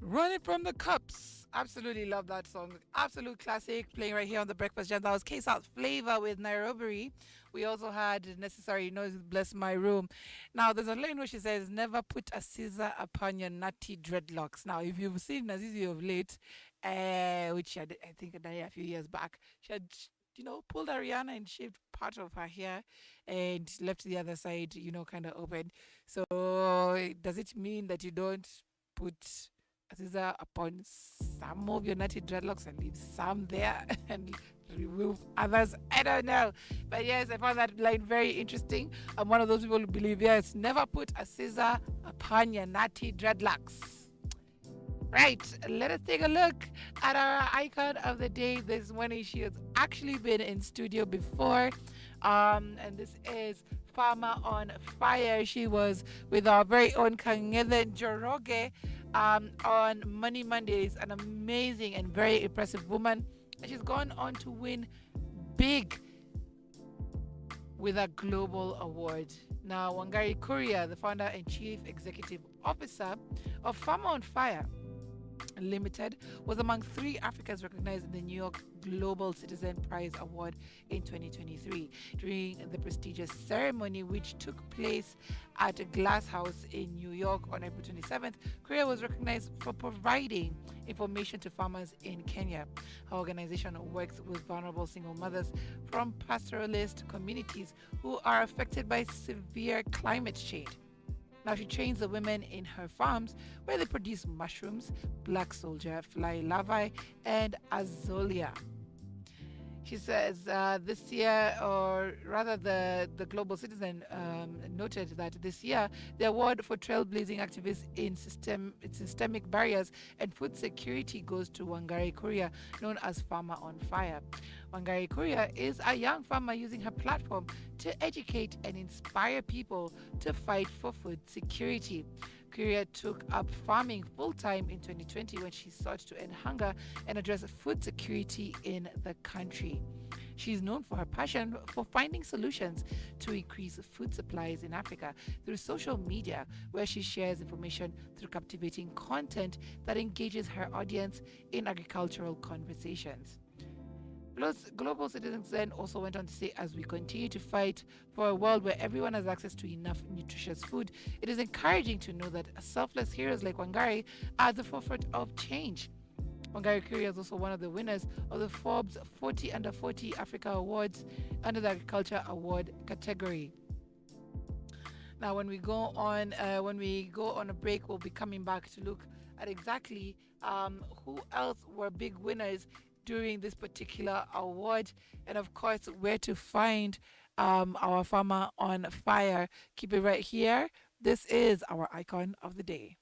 Running from the Cups. Absolutely love that song. Absolute classic playing right here on the Breakfast Jam. That was Case Out Flavor with Nairobi. We also had Necessary Noise with Bless My Room. Now, there's a line where she says, Never put a scissor upon your nutty dreadlocks. Now, if you've seen Nazizi of late, which she had, I think, done a few years back, she had, pulled Ariana and shaved part of her hair and left the other side, kind of open. So, does it mean that you don't put Aziza upon some of your nutty dreadlocks and leave some there and remove others? I don't know. But yes, I found that line very interesting. I'm one of those people who believe, yes, never put a scissor upon your nutty dreadlocks. Right, let us take a look at our icon of the day this morning. She has actually been in studio before, and this is Farmer on Fire. She was with our very own Kangele Njoroge on Money Mondays, an amazing and very impressive woman. And she's gone on to win big with a global award. Now, Wangari Kuria, the founder and chief executive officer of Farmer on Fire Limited, was among 3 Africans recognized in the New York Global Citizen Prize Award in 2023 during the prestigious ceremony, which took place at a Glass House in New York on April 27th. Korea was recognized for providing information to farmers in Kenya. Her organization works with vulnerable single mothers from pastoralist communities who are affected by severe climate change. Now, she trains the women in her farms where they produce mushrooms, black soldier, fly larvae, and azolia. She says this year, or rather, the Global Citizen noted that this year, the award for trailblazing activists in systemic barriers and food security goes to Wangari Kuria, known as Farmer on Fire. Wangari Kuria is a young farmer using her platform to educate and inspire people to fight for food security. Kuria took up farming full-time in 2020 when she sought to end hunger and address food security in the country. She's known for her passion for finding solutions to increase food supplies in Africa through social media, where she shares information through captivating content that engages her audience in agricultural conversations. Plus, Global Citizens then also went on to say, as we continue to fight for a world where everyone has access to enough nutritious food, it is encouraging to know that selfless heroes like Wangari are at the forefront of change. Wangari Kuria is also one of the winners of the Forbes 40 Under 40 Africa Awards under the Agriculture Award category. Now, when we go on a break, we'll be coming back to look at exactly who else were big winners during this particular award, and of course, where to find our Farmer on Fire. Keep it right here. This is our icon of the day.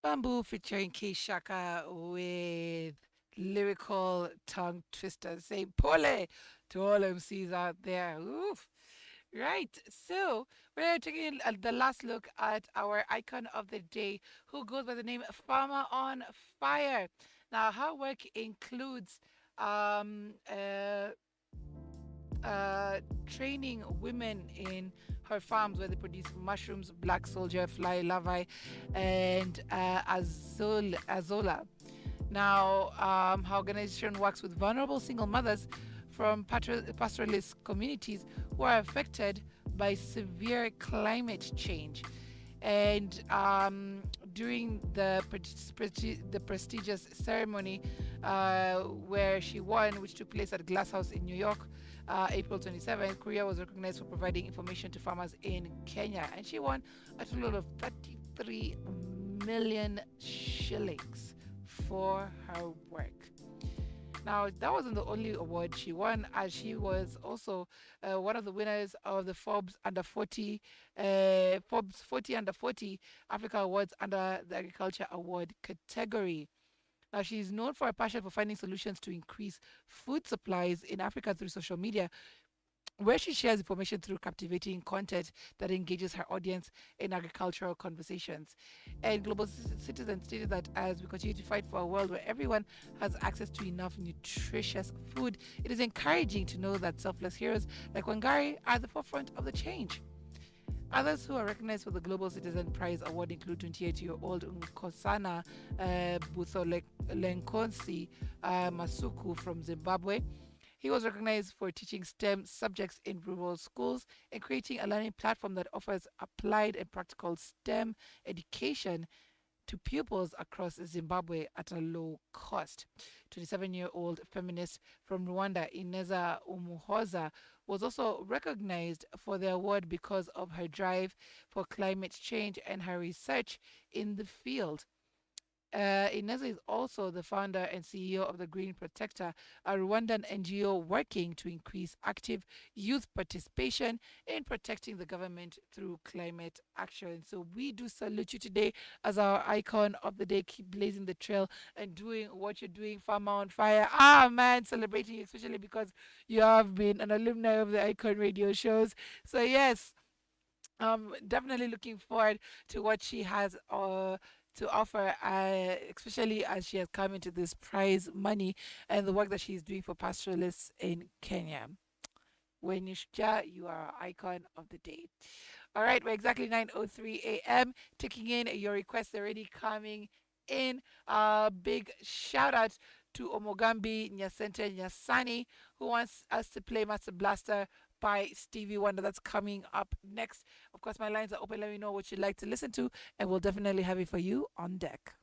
Bamboo featuring K Shaka with lyrical tongue twisters. Say pole to all MCs out there. Oof. Right. So we're taking the last look at our icon of the day, who goes by the name Farmer on Fire. Now, her work includes um, uh, training women in her farms where they produce mushrooms, black soldier, fly larvae, and azola. Now, her organization works with vulnerable single mothers from pastoralist communities who are affected by severe climate change. And during the prestigious ceremony where she won, which took place at Glass House in New York, April 27th, Korea was recognized for providing information to farmers in Kenya, and she won a total of 33 million shillings for her work. Now, that wasn't the only award she won, as she was also one of the winners of the Forbes 40 under 40 Africa Awards under the Agriculture Award category. Now, she's known for her passion for finding solutions to increase food supplies in Africa through social media, where she shares information through captivating content that engages her audience in agricultural conversations. And Global Citizen stated that as we continue to fight for a world where everyone has access to enough nutritious food, it is encouraging to know that selfless heroes like Wangari are at the forefront of the change. Others who are recognized for the Global Citizen Prize Award include 28-year-old Nkosana Butholenkonsi Masuku from Zimbabwe. He was recognized for teaching STEM subjects in rural schools and creating a learning platform that offers applied and practical STEM education to pupils across Zimbabwe at a low cost. 27-year-old feminist from Rwanda, Ineza Umuhoza, was also recognized for the award because of her drive for climate change and her research in the field. Ineza is also the founder and CEO of the Green Protector, a Rwandan NGO working to increase active youth participation in protecting the government through climate action. So we do salute you today as our icon of the day. Keep blazing the trail and doing what you're doing, Farmer on Fire. Ah, man, celebrating you, especially because you have been an alumni of the Icon radio shows. So, yes, definitely looking forward to what she has to offer, especially as she has come into this prize money and the work that she's doing for pastoralists in Kenya. When you share, you are our icon of the day. All right, we're exactly 9:03 a.m. Taking in your requests already coming in. Big shout out to Omogambi Nyasente Nyasani, who wants us to play Master Blaster by Stevie Wonder. That's coming up next. Of course, my lines are open. Let me know what you'd like to listen to, and we'll definitely have it for you on deck.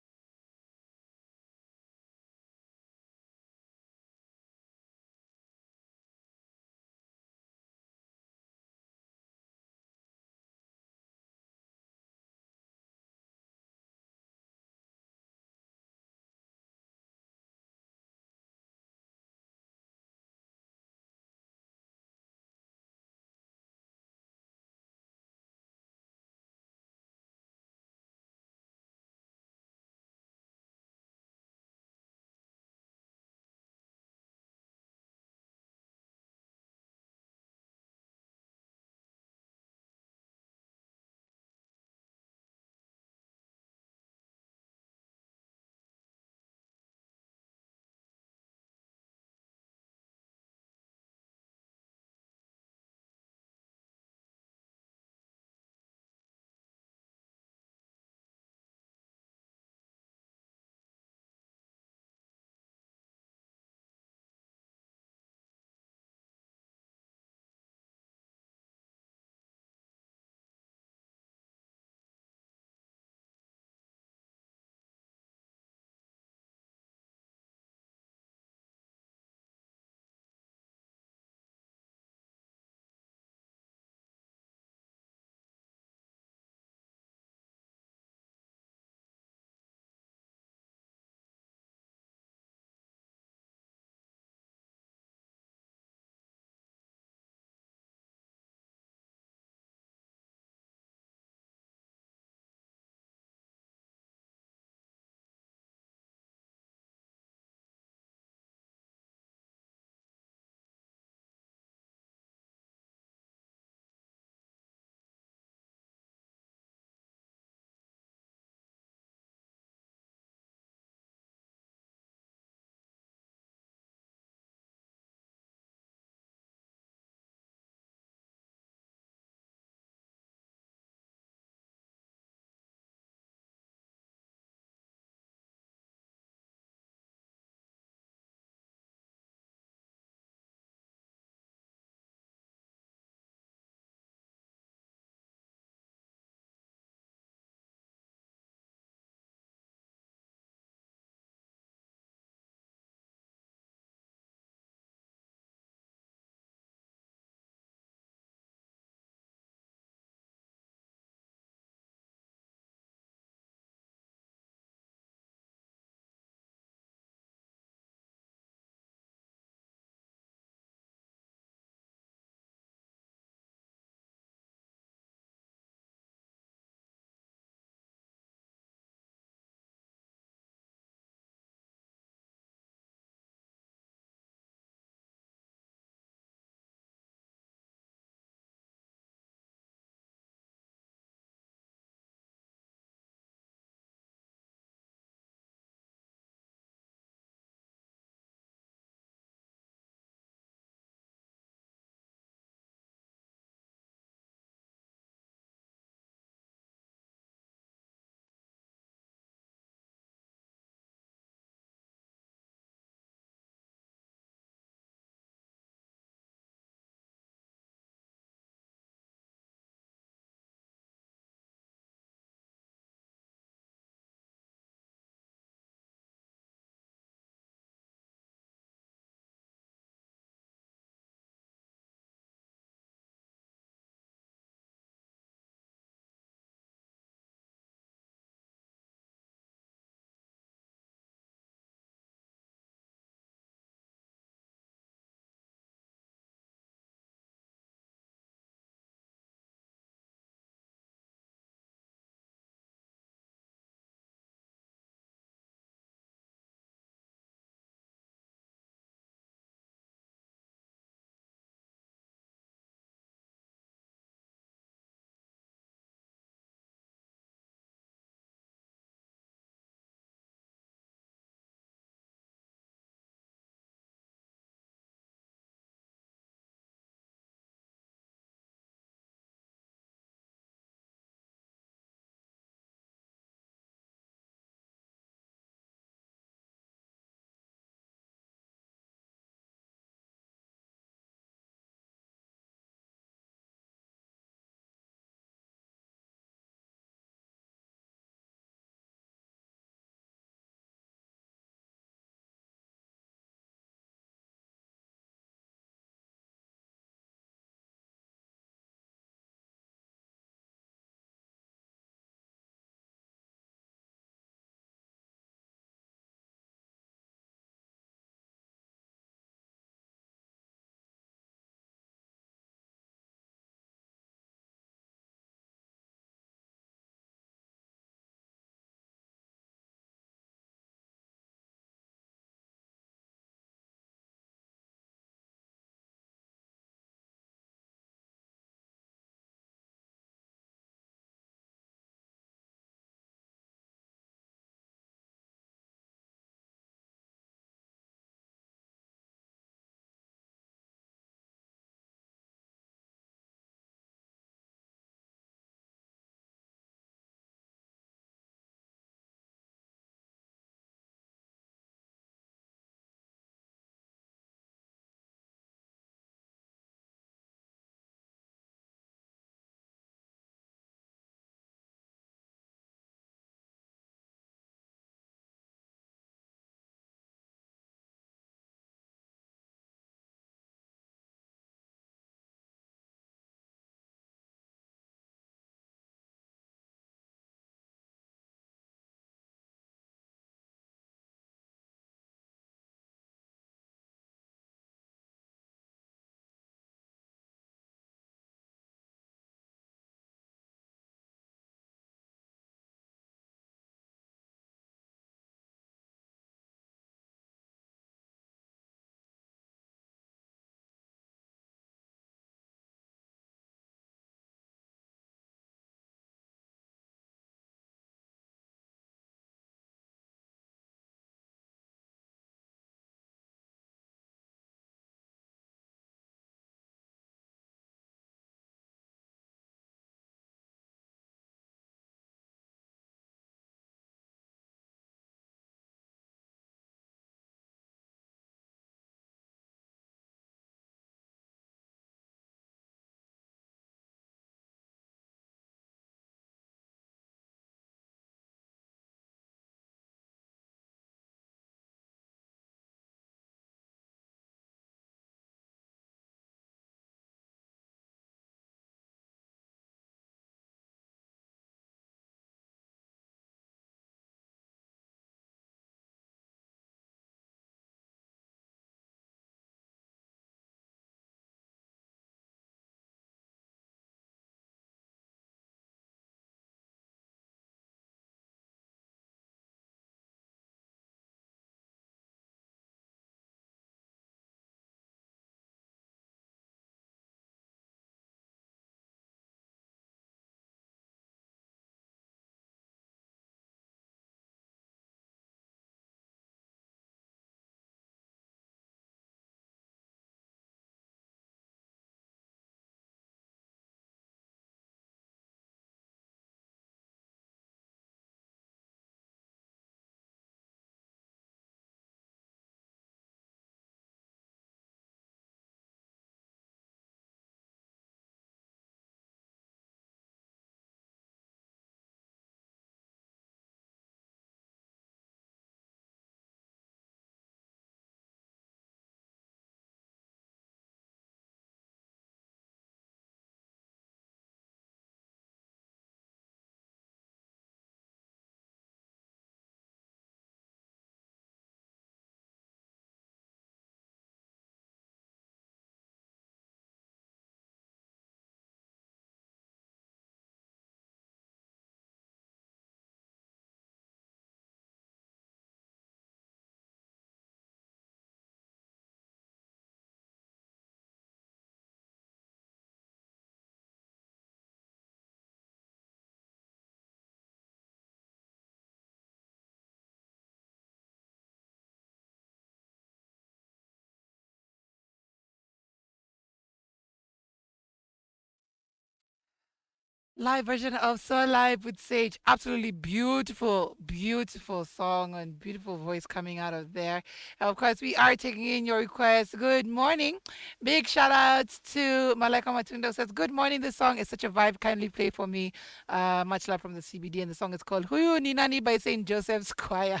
Live version of So Live with Sage. Absolutely beautiful, beautiful song and beautiful voice coming out of there. And of course, we are taking in your requests. Good morning. Big shout outs to Malika Matundo says, good morning. This song is such a vibe. Kindly play for me. Much love from the CBD. And the song is called Huyu Ninani by St. Joseph's Choir.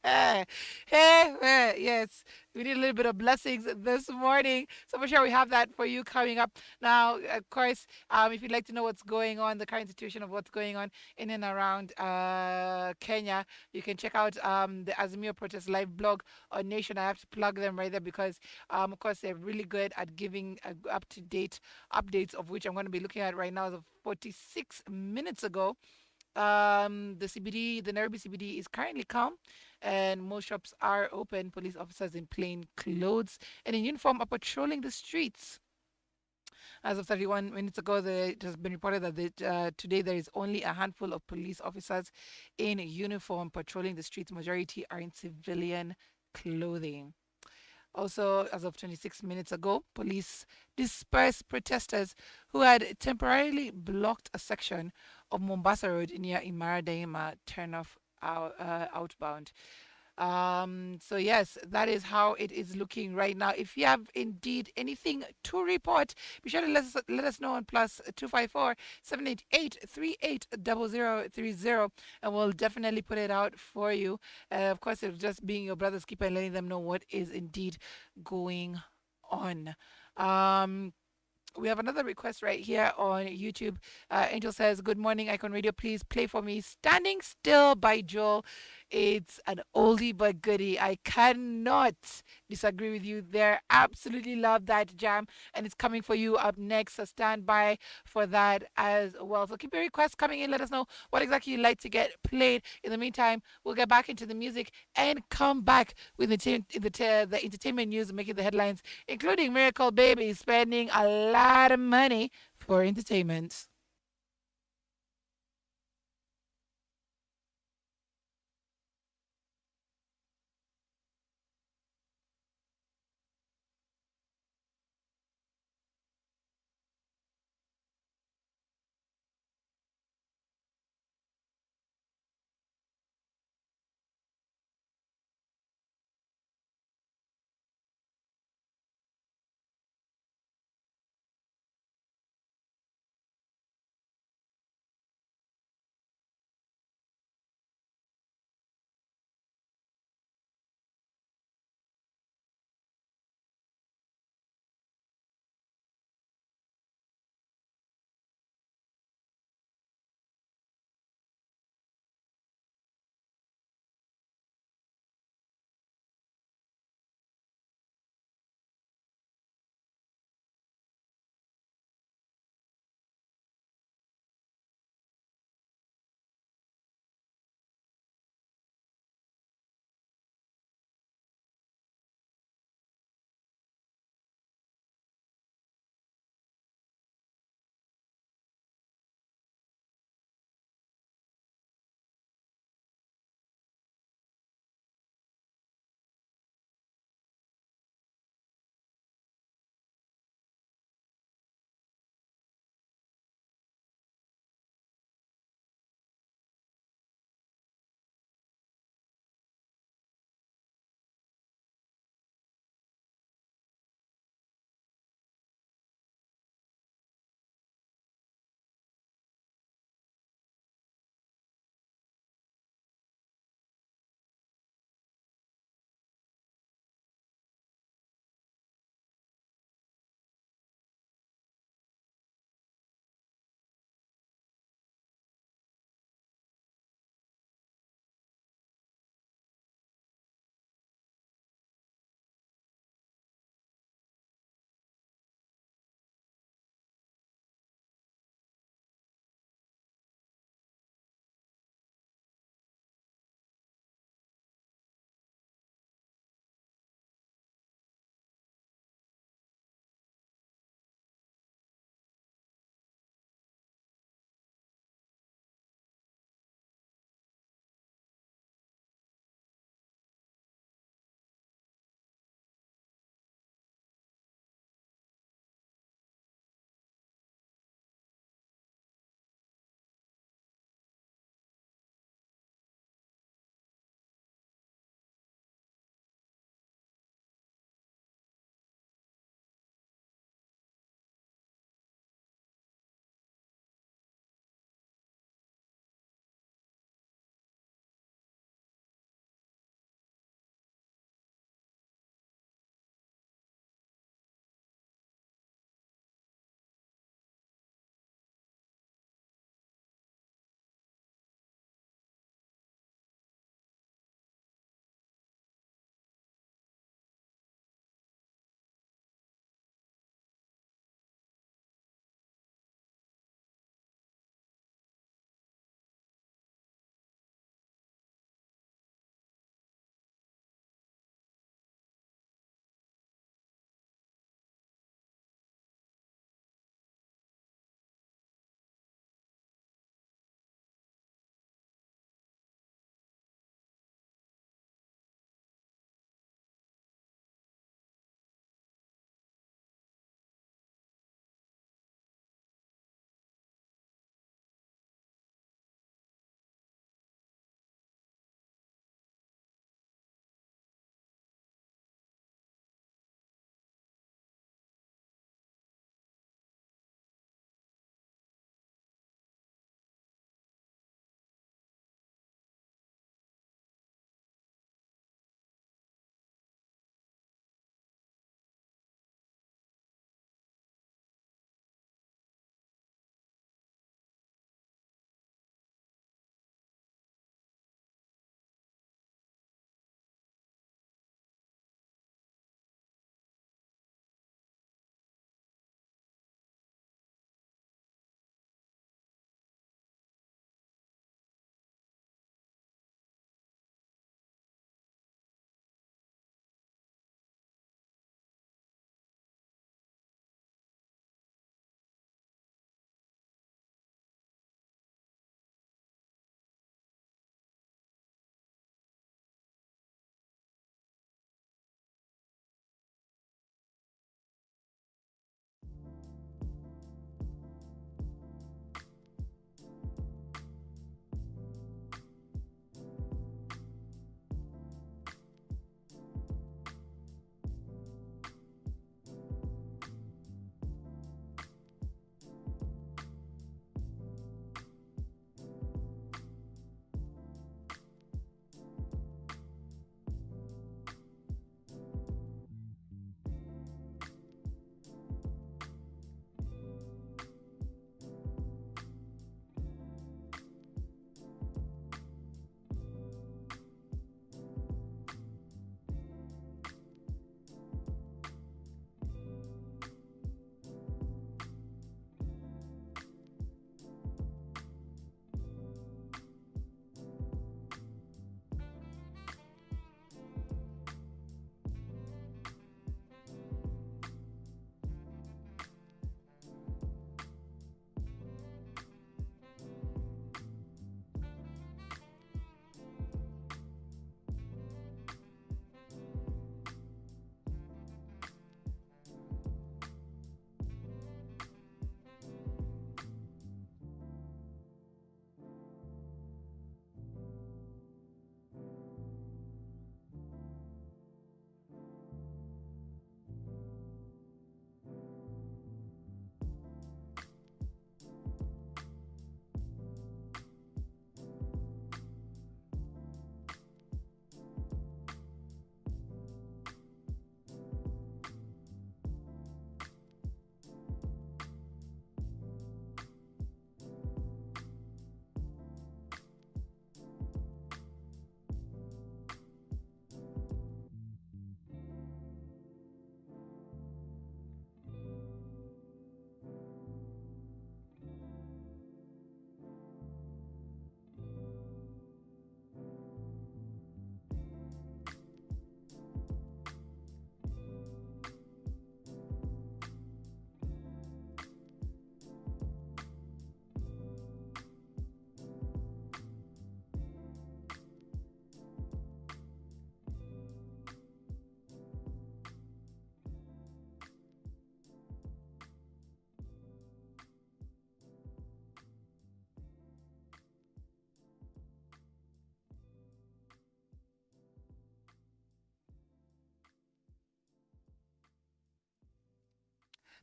Hey, yes. We need a little bit of blessings this morning. So for sure we have that for you coming up. Now, of course, if you'd like to know what's going on, the current situation of what's going on in and around Kenya, you can check out the Azimio Protest Live blog on Nation. I have to plug them right there because, of course, they're really good at giving up to date updates, of which I'm going to be looking at right now. As of 46 minutes ago, the Nairobi CBD is currently calm, and most shops are open. Police officers in plain clothes and in uniform are patrolling the streets. As of 31 minutes ago, it has been reported that today there is only a handful of police officers in uniform patrolling the streets. Majority are in civilian clothing. Also, as of 26 minutes ago, police dispersed protesters who had temporarily blocked a section of Mombasa Road near Imara Daima turnoff outbound. So yes, that is how it is looking right now. If you have indeed anything to report, be sure to let us know on plus 254 788 380030, and we'll definitely put it out for you. Of course, it's just being your brother's keeper and letting them know what is indeed going on. We have another request right here on YouTube. Angel says, good morning, Icon Radio. Please play for me Standing Still by Joel. It's an oldie but goodie. I cannot disagree with you there. Absolutely love that jam. And it's coming for you up next. So stand by for that as well. So keep your requests coming in. Let us know what exactly you'd like to get played. In the meantime, we'll get back into the music and come back with the entertainment news making the headlines, including Miracle Baby spending a lot of money for entertainment.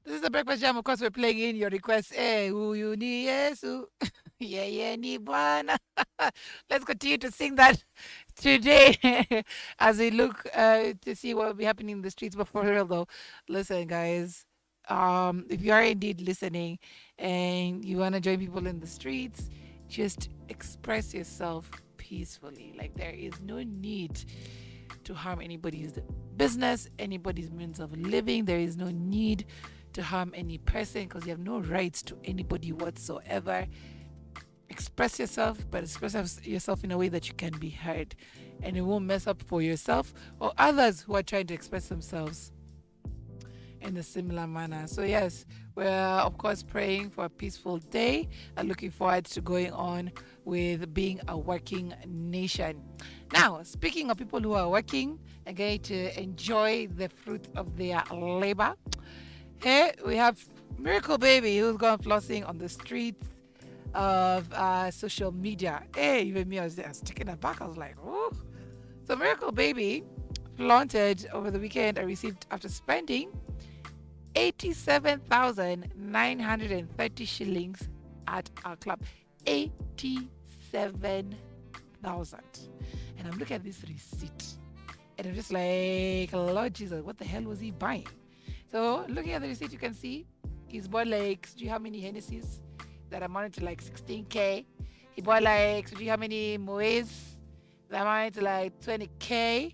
This is the Breakfast Jam. Of course, we're playing in your requests. Eh, huyu ni Yesu. Yeye ni Bwana. Let's continue to sing that today as we look to see what will be happening in the streets. But for real, though, listen, guys. If you are indeed listening and you want to join people in the streets, just express yourself peacefully. Like, there is no need to harm anybody's business, anybody's means of living. There is no need to harm any person because you have no rights to anybody whatsoever. Express yourself, but express yourself in a way that you can be heard, and it won't mess up for yourself or others who are trying to express themselves in a similar manner. So yes, we're of course praying for a peaceful day and looking forward to going on with being a working nation. Now, speaking of people who are working and getting to enjoy the fruit of their labor, here we have Miracle Baby, who's gone flossing on the streets of social media. Hey, even me, I was taken aback. I was like, oh. So Miracle Baby flaunted over the weekend and received after spending 87,930 shillings at our club. 87,000. And I'm looking at this receipt and I'm just like, Lord Jesus, what the hell was he buying? So looking at the receipt, you can see he's bought like, do you have many Hennessy's that amounted to like 16K? He bought like, do you have many Moes that amounted to like 20K?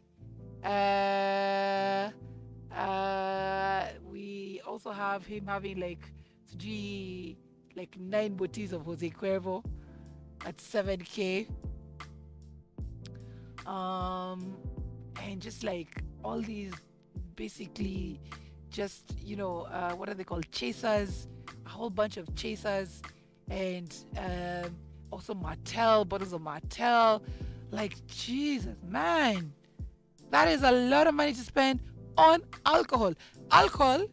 We also have him having like 9 bottles of Jose Cuervo at 7K. And just like all these basically just, what are they called? Chasers, a whole bunch of chasers, and also Martell, bottles of Martell. Like, Jesus, man, that is a lot of money to spend on alcohol. Alcohol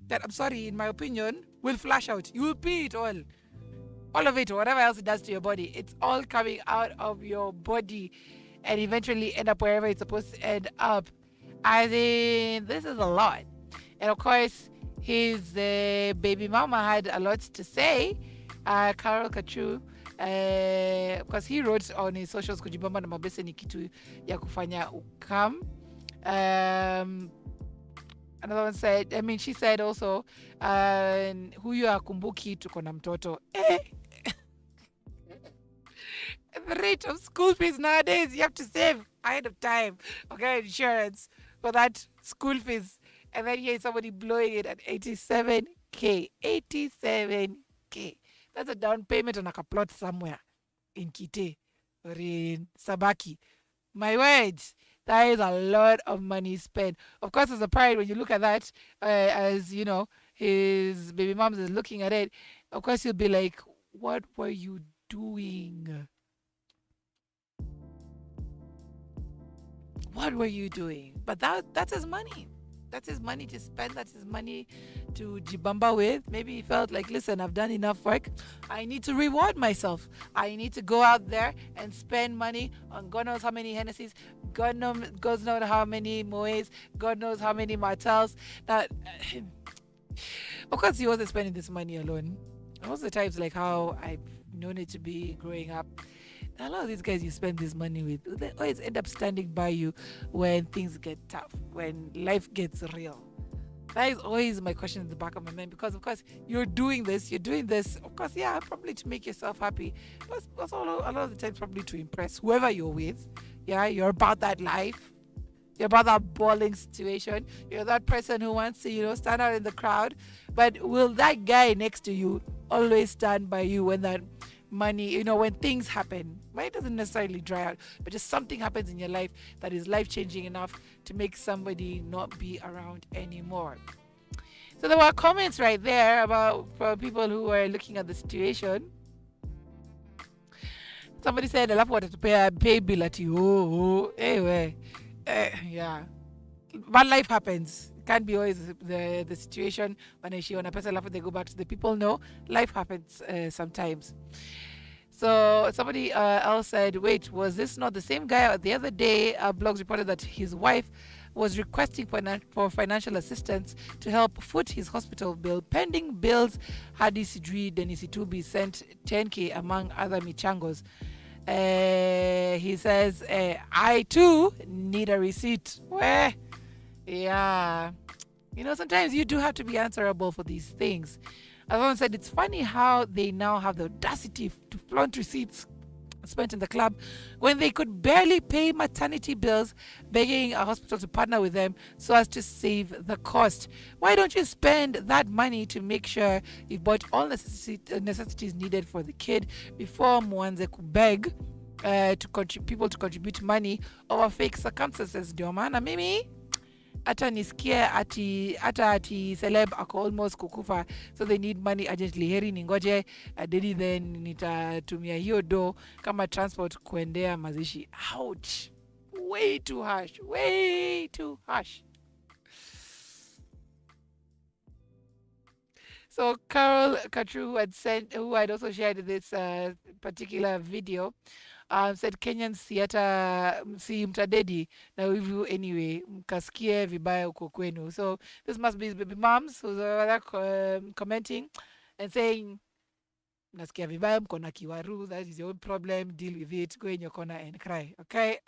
that, I'm sorry, in my opinion, will flash out. You will pee it all of it, or whatever else it does to your body. It's all coming out of your body and eventually end up wherever it's supposed to end up. As in, this is a lot. And of course, his baby mama had a lot to say. Carol Kachu, because he wrote on his socials, kujibamba na mabese ni kitu ya kufanya ukam. Another one said, she said also, huyu akumbuki tuko na mtoto. The rate of school fees nowadays, you have to save ahead of time, okay, insurance for that school fees. And then here's somebody blowing it at 87K. 87K. That's a down payment on a plot somewhere in Kite or in Sabaki. My words, that is a lot of money spent. Of course, as a parent, when you look at that, as his baby mom is looking at it, of course, you'll be like, what were you doing? What were you doing? But that's his money. That's his money to spend. That's his money to jibamba with. Maybe he felt like, listen, I've done enough work. I need to reward myself. I need to go out there and spend money on God knows how many Hennessy's, God knows how many Moes, God knows how many Martels. Now, of course, he wasn't spending this money alone. Most of the times, like how I've known it to be growing up, a lot of these guys you spend this money with, they always end up standing by you when things get tough, when life gets real. That is always my question in the back of my mind, because of course you're doing this, of course, yeah, probably to make yourself happy, but also a lot of the time probably to impress whoever you're with. Yeah, you're about that life. You're about that balling situation. You're that person who wants to, stand out in the crowd. But will that guy next to you always stand by you when that money, when things happen? Money doesn't necessarily dry out, but just something happens in your life that is life-changing enough to make somebody not be around anymore. So there were comments right there for people who were looking at the situation. Somebody said, "Alafu watatupea pay bill at you." Anyway, yeah. But life happens. It can't be always the situation when she on a person alafu they go back to the people. No, life happens sometimes. So somebody else said, wait, was this not the same guy? The other day, blogs reported that his wife was requesting for financial assistance to help foot his hospital bill. Pending bills, Hadi Sidri Denisitubi sent 10K among other michangos. He says, I too need a receipt. Where? Yeah. Sometimes you do have to be answerable for these things. As I said, it's funny how they now have the audacity to flaunt receipts spent in the club when they could barely pay maternity bills, begging a hospital to partner with them so as to save the cost. Why don't you spend that money to make sure you've bought all necessities needed for the kid before Mwanze could beg people to contribute money over fake circumstances? Ndio maana mimi hata nisikie ati celeb ako almost kukufa, so they need money urgently. Heri ningoje adedi, then nitatumia hiyo do kama transport kuendea mazishi. Ouch. Way too harsh. Way too harsh. So Carol Katru who had also shared this particular video, said Kenyans si mtadedi na wivu anyway, mkasikie vibaya huko kwenu. So this must be his baby moms who's commenting and saying, nasikia vibaya, mko na kiwaru, that is your own problem, deal with it, go in your corner and cry, okay?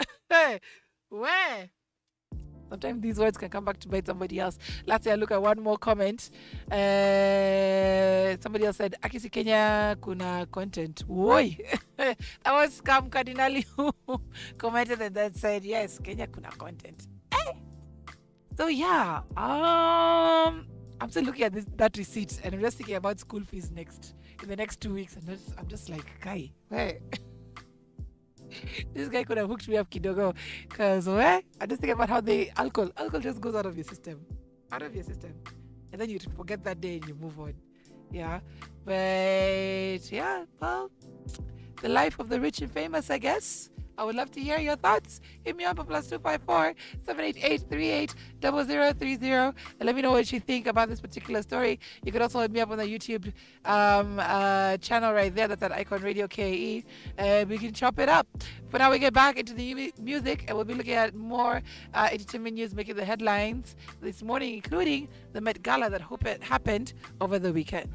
Where? Sometimes these words can come back to bite somebody else. Last year, look at one more comment. Somebody else said, Akisi Kenya kuna content. Woi. That was Cam Cardinali who commented and then said, yes, Kenya kuna content. So yeah, I'm still looking at that receipt and I'm just thinking about school fees in the next 2 weeks. And I'm just like, Kai, where? This guy could have hooked me up kidogo, because I just think about how alcohol just goes out of your system, and then you forget that day and you move on. Yeah, but yeah, well, the life of the rich and famous, I guess. I would love to hear your thoughts. Hit me up at +254 788 0030 and let me know what you think about this particular story. You could also hit me up on the YouTube channel right there. That's at Icon Radio KE. We can chop it up. For now, we get back into the music and we'll be looking at more entertainment news making the headlines this morning, including the Met Gala that happened over the weekend.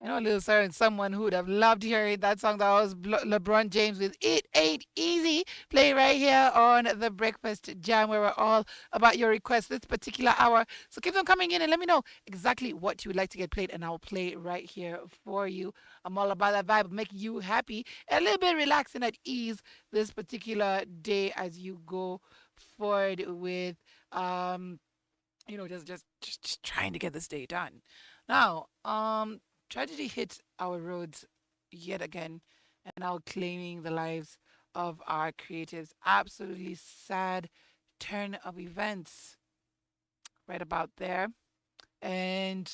I know Lil Sarah and someone who would have loved hearing that song that was LeBron James with It Ain't Easy. Play right here on The Breakfast Jam, where we're all about your requests this particular hour. So keep them coming in and let me know exactly what you would like to get played, and I'll play it right here for you. I'm all about that vibe of making you happy and a little bit relaxed and at ease this particular day as you go forward with just trying to get this day done. Now, tragedy hit our roads yet again, and now claiming the lives of our creatives. Absolutely sad turn of events right about there. And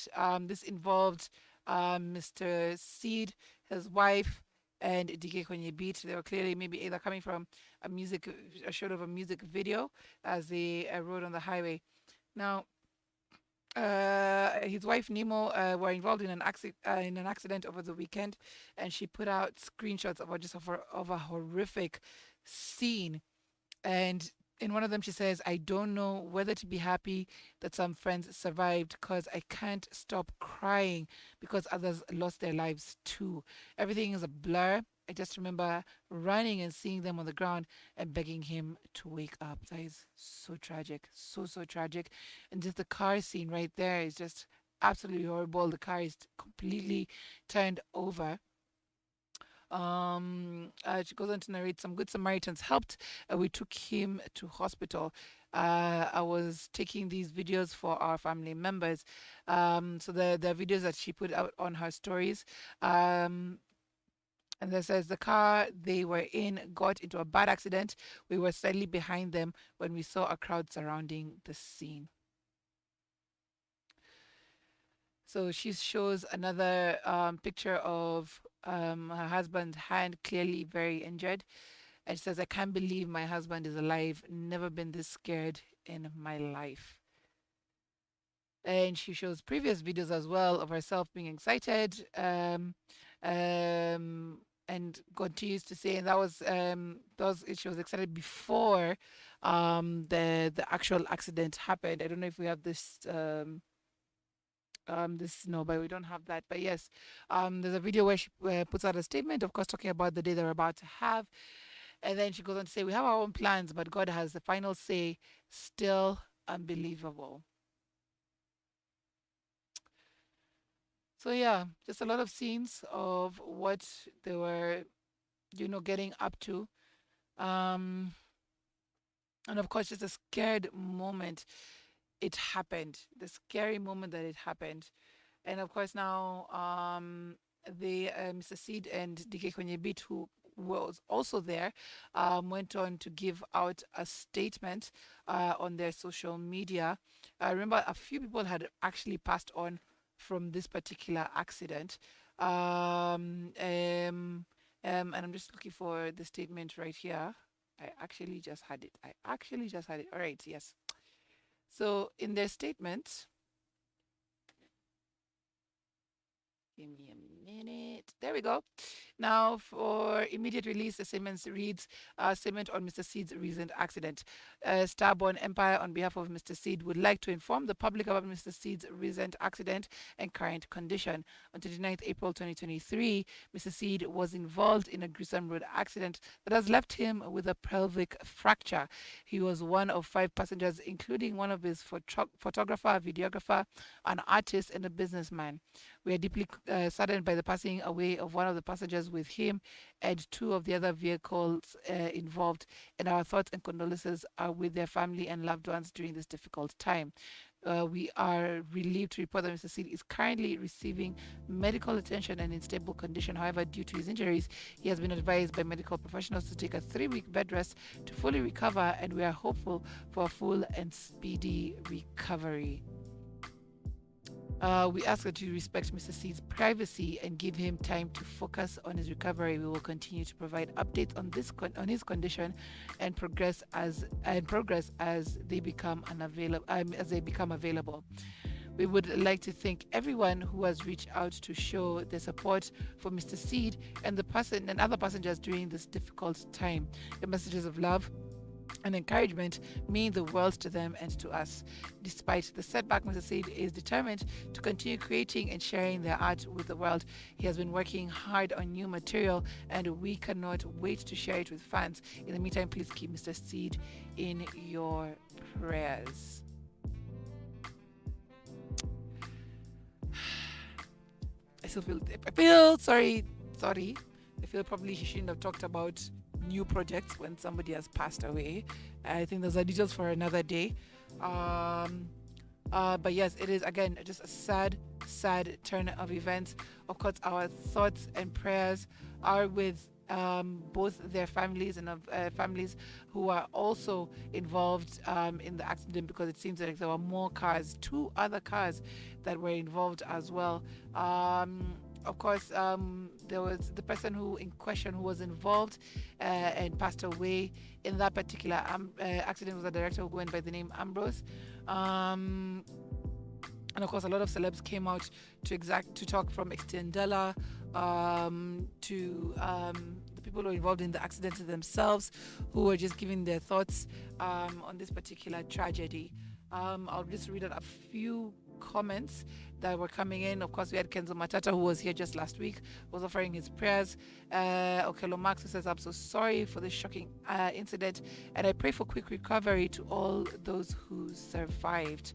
this involved Mr. Seed, his wife, and DK Kwenye Beat. They were clearly maybe either coming from a shot of a music video as they rode on the highway. Now, his wife Nemo were involved in an accident over the weekend, and she put out screenshots of a horrific scene. And in one of them, she says, "I don't know whether to be happy that some friends survived because I can't stop crying because others lost their lives too. Everything is a blur. I just remember running and seeing them on the ground and begging him to wake up." That is so tragic. So, so tragic. And just the car scene right there is just absolutely horrible. The car is completely turned over. She goes on to narrate some good Samaritans helped. We took him to hospital. I was taking these videos for our family members. So the videos that she put out on her stories. And that says the car they were in got into a bad accident. We were slightly behind them when we saw a crowd surrounding the scene. So she shows another picture of her husband's hand, clearly very injured. And she says, "I can't believe my husband is alive. Never been this scared in my life." And she shows previous videos as well of herself being excited. And continues to say, and she was excited before the actual accident happened. I don't know if we have this no, but we don't have that. But yes, there's a video where she puts out a statement, of course, talking about the day they're about to have. And then she goes on to say, "We have our own plans, but God has the final say." Still unbelievable. So yeah, just a lot of scenes of what they were, getting up to. Um, and of course, just a scared moment it happened, the scary moment that it happened. And of course, now the Mr. Seed and DK Konyebit, who was also there, went on to give out a statement on their social media. I remember a few people had actually passed on from this particular accident. And I'm just looking for the statement right here. I actually just had it. All right, yes. So in their statement, give me a minute. There we go. Now, for immediate release, the statement reads, statement on Mr. Seed's recent accident. Starborn Empire, on behalf of Mr. Seed, would like to inform the public about Mr. Seed's recent accident and current condition. On 29th April 2023, Mr. Seed was involved in a gruesome road accident that has left him with a pelvic fracture. He was one of 5 passengers, including one of his photographer, videographer, an artist, and a businessman. We are deeply saddened by the passing away of one of the passengers with him and 2 of the other vehicles involved, and our thoughts and condolences are with their family and loved ones during this difficult time. We are relieved to report that Mr. Seed is currently receiving medical attention and in stable condition. However, due to his injuries, he has been advised by medical professionals to take a 3-week bed rest to fully recover, and we are hopeful for a full and speedy recovery. We ask that you respect Mr. C's privacy and give him time to focus on his recovery. We will continue to provide updates on his condition and progress as they become available. We would like to thank everyone who has reached out to show their support for Mr. Seed and other passengers during this difficult time. The messages of love and encouragement mean the world to them and to us. Despite the setback, Mr. Said is determined to continue creating and sharing their art with the world. He has been working hard on new material, and we cannot wait to share it with fans. In the meantime, please keep Mr. Seed in your prayers. I feel sorry. I feel probably he shouldn't have talked about new projects when somebody has passed away. I think those are details for another day. Um, but yes, it is again just a sad turn of events. Of course, our thoughts and prayers are with both their families and of families who are also involved in the accident, because it seems like there were more cars, two other cars that were involved as well. Of course, there was the person who in question who was involved and passed away in that particular accident was a director who went by the name Ambrose. And of course, a lot of celebs came out to talk, from Extendella to the people who were involved in the accident themselves, who were just giving their thoughts on this particular tragedy. I'll just read out a few comments that were coming in. Of course, we had Kenzo Matata, who was here just last week, was offering his prayers. Okelo Max says, I'm so sorry for this shocking incident, and I pray for quick recovery to all those who survived.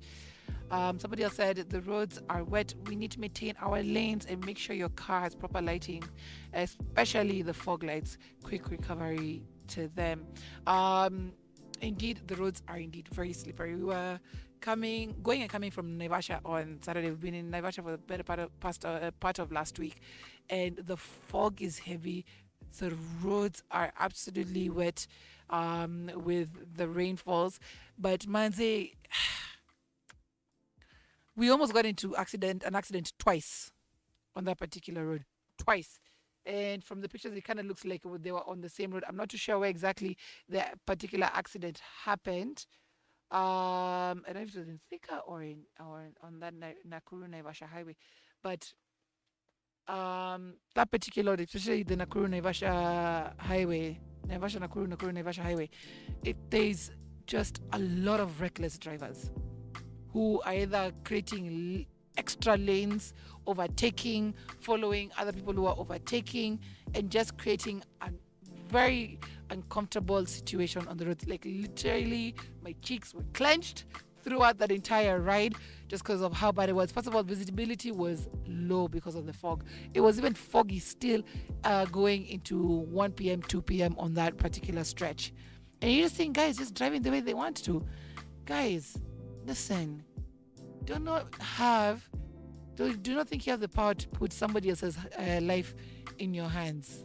Somebody else said, the roads are wet. We need to maintain our lanes and make sure your car has proper lighting, especially the fog lights. Quick recovery to them. Indeed, the roads are indeed very slippery. We were going and coming from Naivasha on Saturday. We've been in Naivasha for the better part of last week, and the fog is heavy. The roads are absolutely wet with the rainfalls. But Manze, we almost got into an accident twice on that particular road. Twice. And from the pictures, it kind of looks like they were on the same road. I'm not too sure where exactly the particular accident happened. I don't know if it was in Thika or on that Nakuru Naivasha highway. But that particular road, especially the Nakuru Naivasha highway, Naivasha Nakuru Naivasha highway, there's just a lot of reckless drivers who are either creating extra lanes, overtaking, following other people who are overtaking, and just creating a very uncomfortable situation on the road. Like literally, my cheeks were clenched throughout that entire ride just because of how bad it was. First of all, visibility was low because of the fog. It was even foggy still going into 1 p.m., 2 p.m. on that particular stretch. And you're just seeing guys just driving the way they want to. Guys, listen, do not think you have the power to put somebody else's life in your hands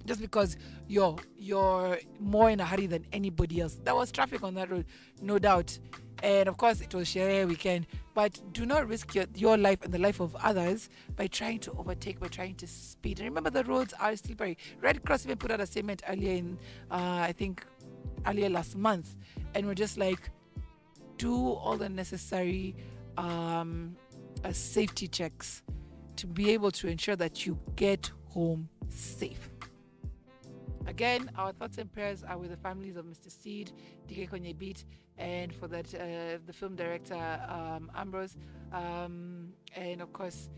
just because you're more in a hurry than anybody else. There was traffic on that road, no doubt, and of course it was Sherehe weekend, but do not risk your life and the life of others by trying to overtake, by trying to speed. And remember, the roads are slippery. Red Cross even put out a statement earlier last month, and we're just like, do all the necessary safety checks to be able to ensure that you get home safe. Again, our thoughts and prayers are with the families of Mr. Seed, DK Konye Beat, and for that, the film director Ambrose, and of course,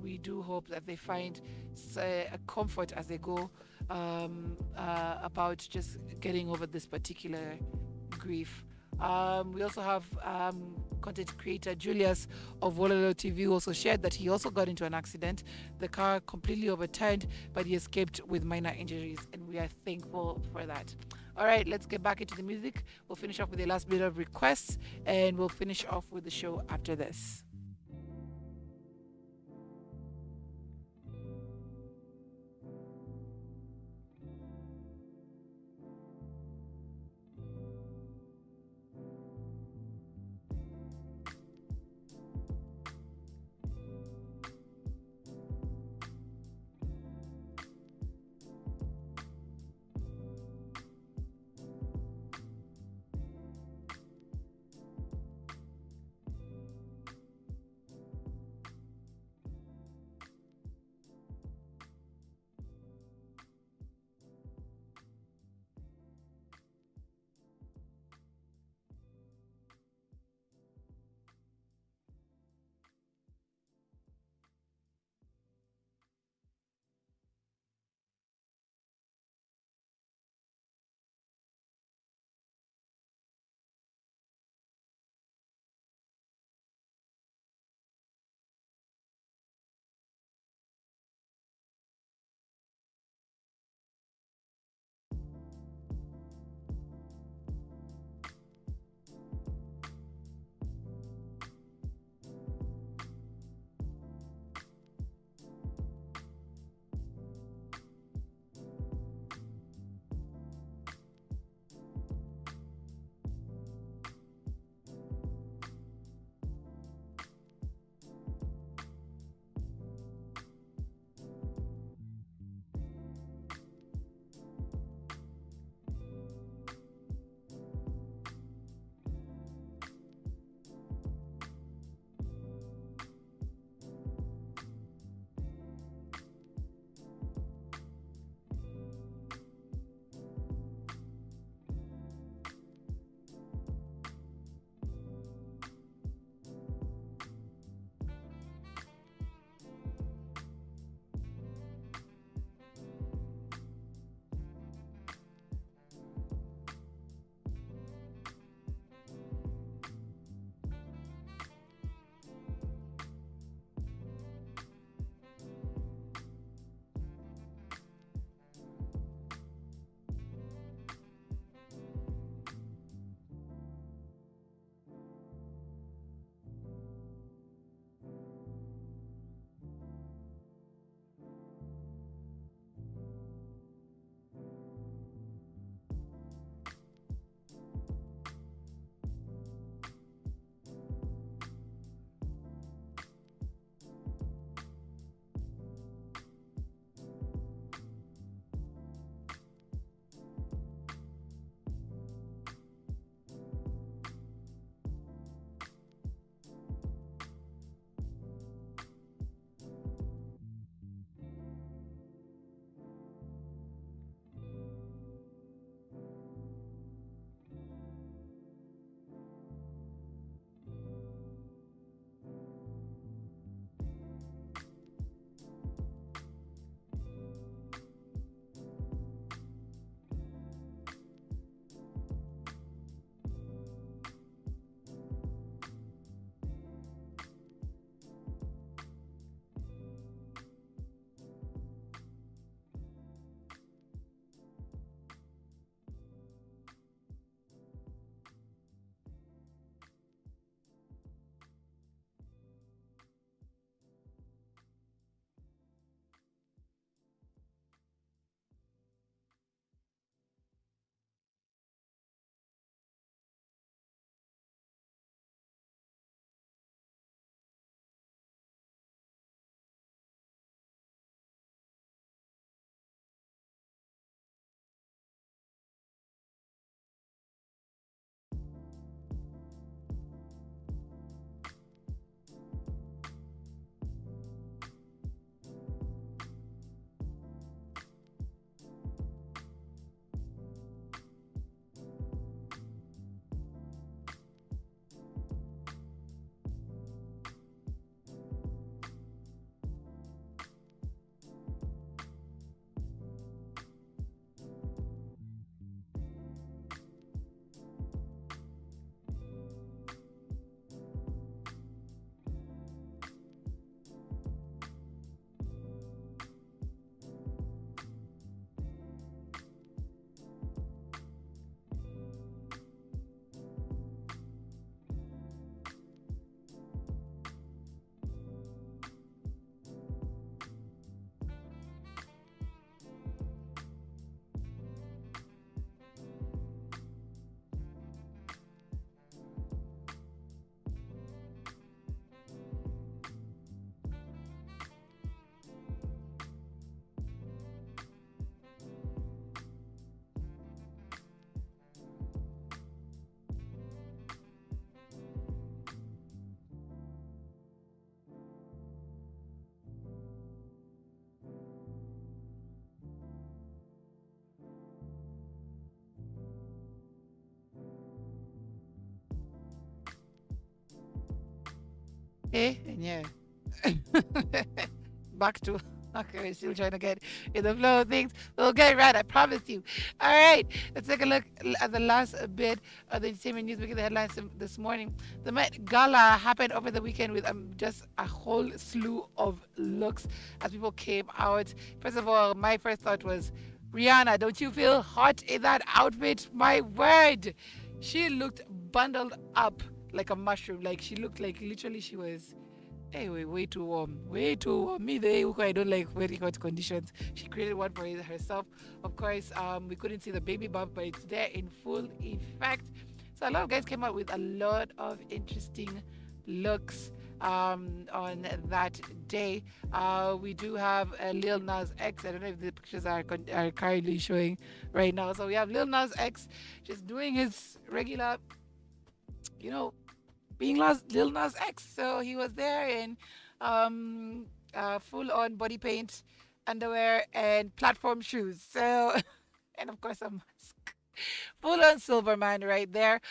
we do hope that they find a comfort as they go about just getting over this particular grief. We also have content creator Julius of Wololo TV who also shared that he also got into an accident. The car completely overturned, but he escaped with minor injuries, and we are thankful for that. All right, let's get back into the music. We'll finish off with the last bit of requests, and we'll finish off with the show after this. Yeah. Back to okay, we're still trying to get in the flow of things. We'll get it right, I promise you. All right, let's take a look at the last bit of the entertainment news. Making the headlines this morning. The Met Gala happened over the weekend with just a whole slew of looks as people came out. First of all, my first thought was, Rihanna, don't you feel hot in that outfit? My word, she looked bundled up like a mushroom. Like she looked like literally she was. Anyway, way too warm. Way too warm. Me, the Uko, I don't like very hot conditions. She created one for herself. Of course, we couldn't see the baby bump, but it's there in full effect. So a lot of guys came out with a lot of interesting looks on that day. We do have Lil Nas X. I don't know if the pictures are currently showing right now. So we have Lil Nas X just doing his regular, you know, being Lil Nas X. So he was there in full on body paint, underwear, and platform shoes. So, and of course, a mask. Full on Silverman right there.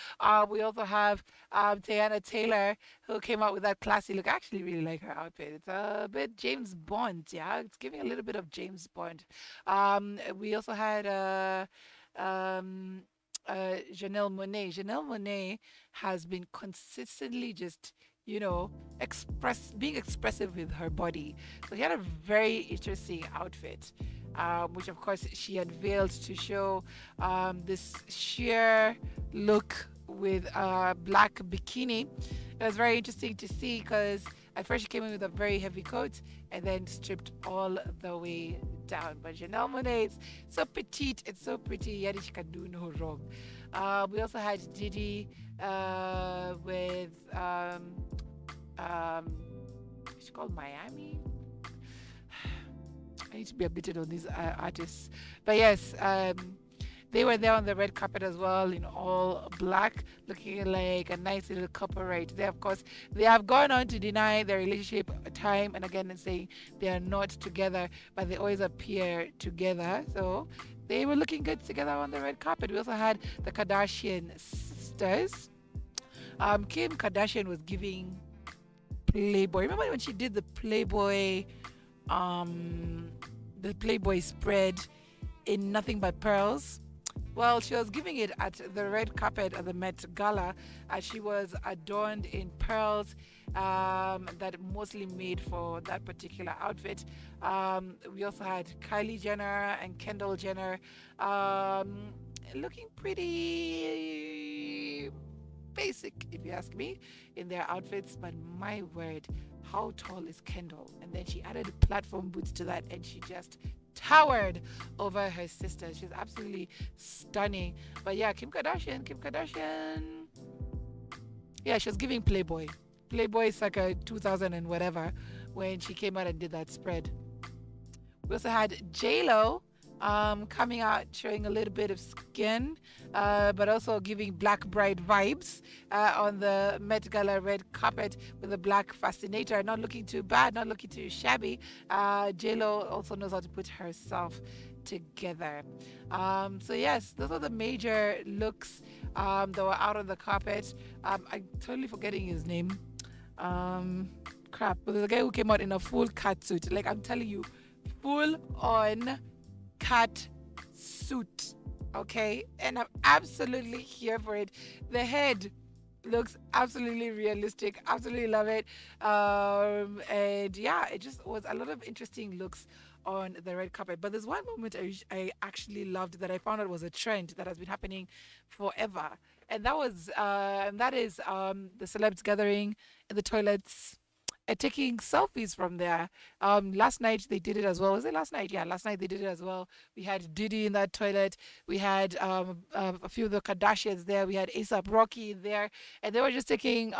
We also have Tiana Taylor, who came out with that classy look. I actually really like her outfit. It's a bit James Bond, yeah. It's giving a little bit of James Bond. We also had Janelle Monáe. Janelle Monáe has been consistently just, being expressive with her body. So she had a very interesting outfit, which of course she unveiled to show this sheer look with a black bikini. It was very interesting to see because at first she came in with a very heavy coat and then stripped all the way down. But Janelle Monáe is so petite, it's so pretty, yet she can do no wrong. We also had Diddy with it's called Miami. I need to be updated on these artists. But yes, they were there on the red carpet as well in all black, looking like a nice little couple right there. Of course, they have gone on to deny their relationship time and again and saying they are not together, but they always appear together. So they were looking good together on the red carpet. We also had the Kardashian sisters. Kim Kardashian was giving Playboy. Remember when she did the Playboy spread in Nothing But Pearls? Well, she was giving it at the red carpet at the Met Gala as she was adorned in pearls that mostly made for that particular outfit. We also had Kylie Jenner and Kendall Jenner looking pretty basic, if you ask me, in their outfits. But my word, how tall is Kendall? And then she added platform boots to that and she just towered over her sister. She's absolutely stunning. But yeah, Kim Kardashian. Yeah, she was giving Playboy. Playboy circa 2000 and whatever when she came out and did that spread. We also had J-Lo coming out showing a little bit of skin, but also giving Black Bride vibes on the Met Gala red carpet with a black fascinator. Not looking too bad, not looking too shabby. J-Lo also knows how to put herself together. So yes, those are the major looks that were out on the carpet. I'm totally forgetting his name. But there's a guy who came out in a full cat suit. Like I'm telling you, full on cat suit. Okay, and I'm absolutely here for it. The head looks absolutely realistic. Absolutely love it. And yeah, it just was a lot of interesting looks on the red carpet. But there's one moment I actually loved that I found out was a trend that has been happening forever, and that is the celebs gathering in the toilets and taking selfies from there. Last night they did it as well. Was it last night? Yeah, last night they did it as well. We had Diddy in that toilet. We had a few of the Kardashians there. We had A$AP Rocky in there, and they were just taking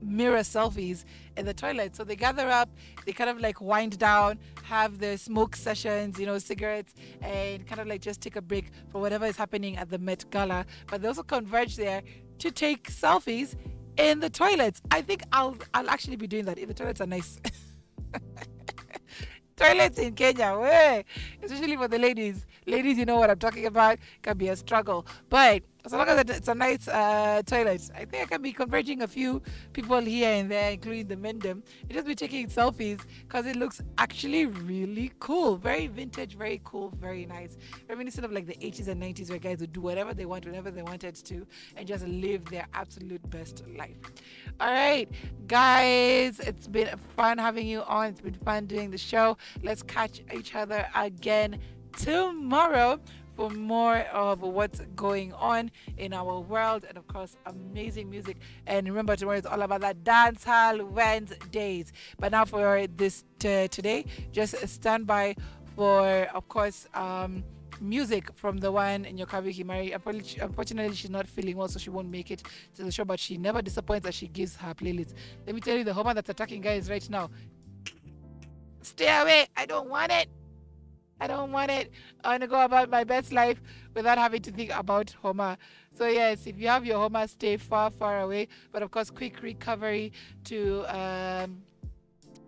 mirror selfies in the toilet. So they gather up, they kind of like wind down, have the smoke sessions, cigarettes, and kind of like just take a break for whatever is happening at the Met Gala. But they also converge there to take selfies in the toilets. I think I'll actually be doing that if the toilets are nice. Toilets in Kenya, especially for the ladies. Ladies, you know what I'm talking about. Can be a struggle, but as long as it's a nice toilet, I think I can be converging a few people here and there, including the men them. You just be taking selfies because it looks actually really cool, very vintage, very cool, very nice. Reminiscent of like the 80s and 90s where guys would do whatever they want, whenever they wanted to, and just live their absolute best life. All right, guys, it's been fun having you on. It's been fun doing the show. Let's catch each other again tomorrow for more of what's going on in our world, and of course amazing music. And remember, tomorrow is all about that dance hall Wednesdays. But now for this today, just stand by for, of course, music from the one in your Kabi Himari. Unfortunately, she's not feeling well, so she won't make it to the show, but she never disappoints as she gives her playlist. Let me tell you, the Homer that's attacking guys right now, stay away. I don't want it. I don't want it. I want to go about my best life without having to think about Homer. So yes, if you have your Homer, stay far, far away. But of course, quick recovery to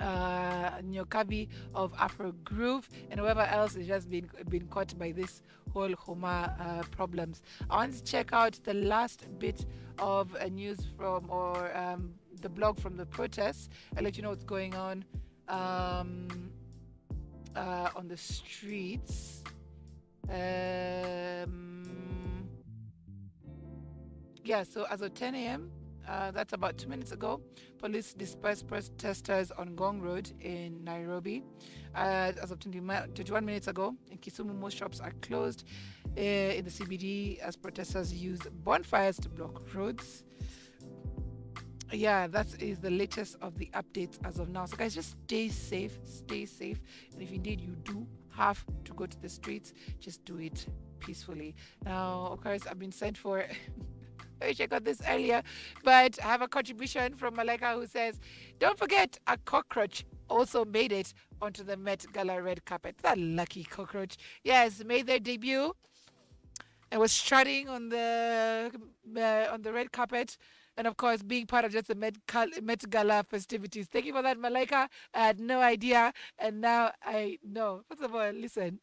Nyokabi of Afro Groove and whoever else has just been caught by this whole Homer problems. I want to check out the last bit of news from or the blog from the protests. I'll let you know what's going on the streets. Yeah, so as of 10 a.m., that's about 2 minutes ago, police dispersed protesters on Gong Road in Nairobi. As of 21 minutes ago, in Kisumu, most shops are closed in the CBD as protesters used bonfires to block roads. Yeah, that is the latest of the updates as of now. So guys, just stay safe, and if indeed you do have to go to the streets, just do it peacefully. Now, of course, I've been sent for I wish I got this earlier, but I have a contribution from Malika who says, don't forget, a cockroach also made it onto the Met Gala red carpet. That lucky cockroach. Yes, made their debut and was strutting on the red carpet. And of course, being part of just the Met Gala festivities. Thank you for that, Malika. I had no idea, and now I know. First of all, listen,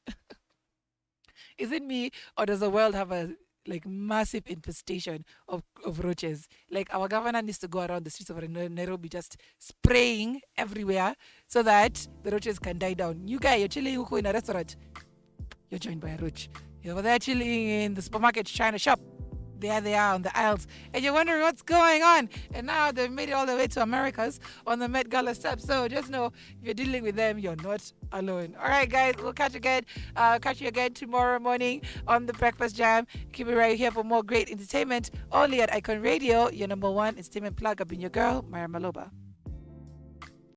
is it me or does the world have a like massive infestation of roaches? Like our governor needs to go around the streets of Nairobi just spraying everywhere so that the roaches can die down. You guys, you're chilling in a restaurant, you're joined by a roach. You're over there chilling in the supermarket trying to shop. There they are on the aisles, and you're wondering what's going on. And now they've made it all the way to Americas on the Met Gala steps. So just know, if you're dealing with them, you're not alone. All right, guys, we'll catch you again tomorrow morning on the Breakfast Jam. Keep it right here for more great entertainment only at Icon Radio, your number one entertainment plug. I've been your girl, Myra Maloba.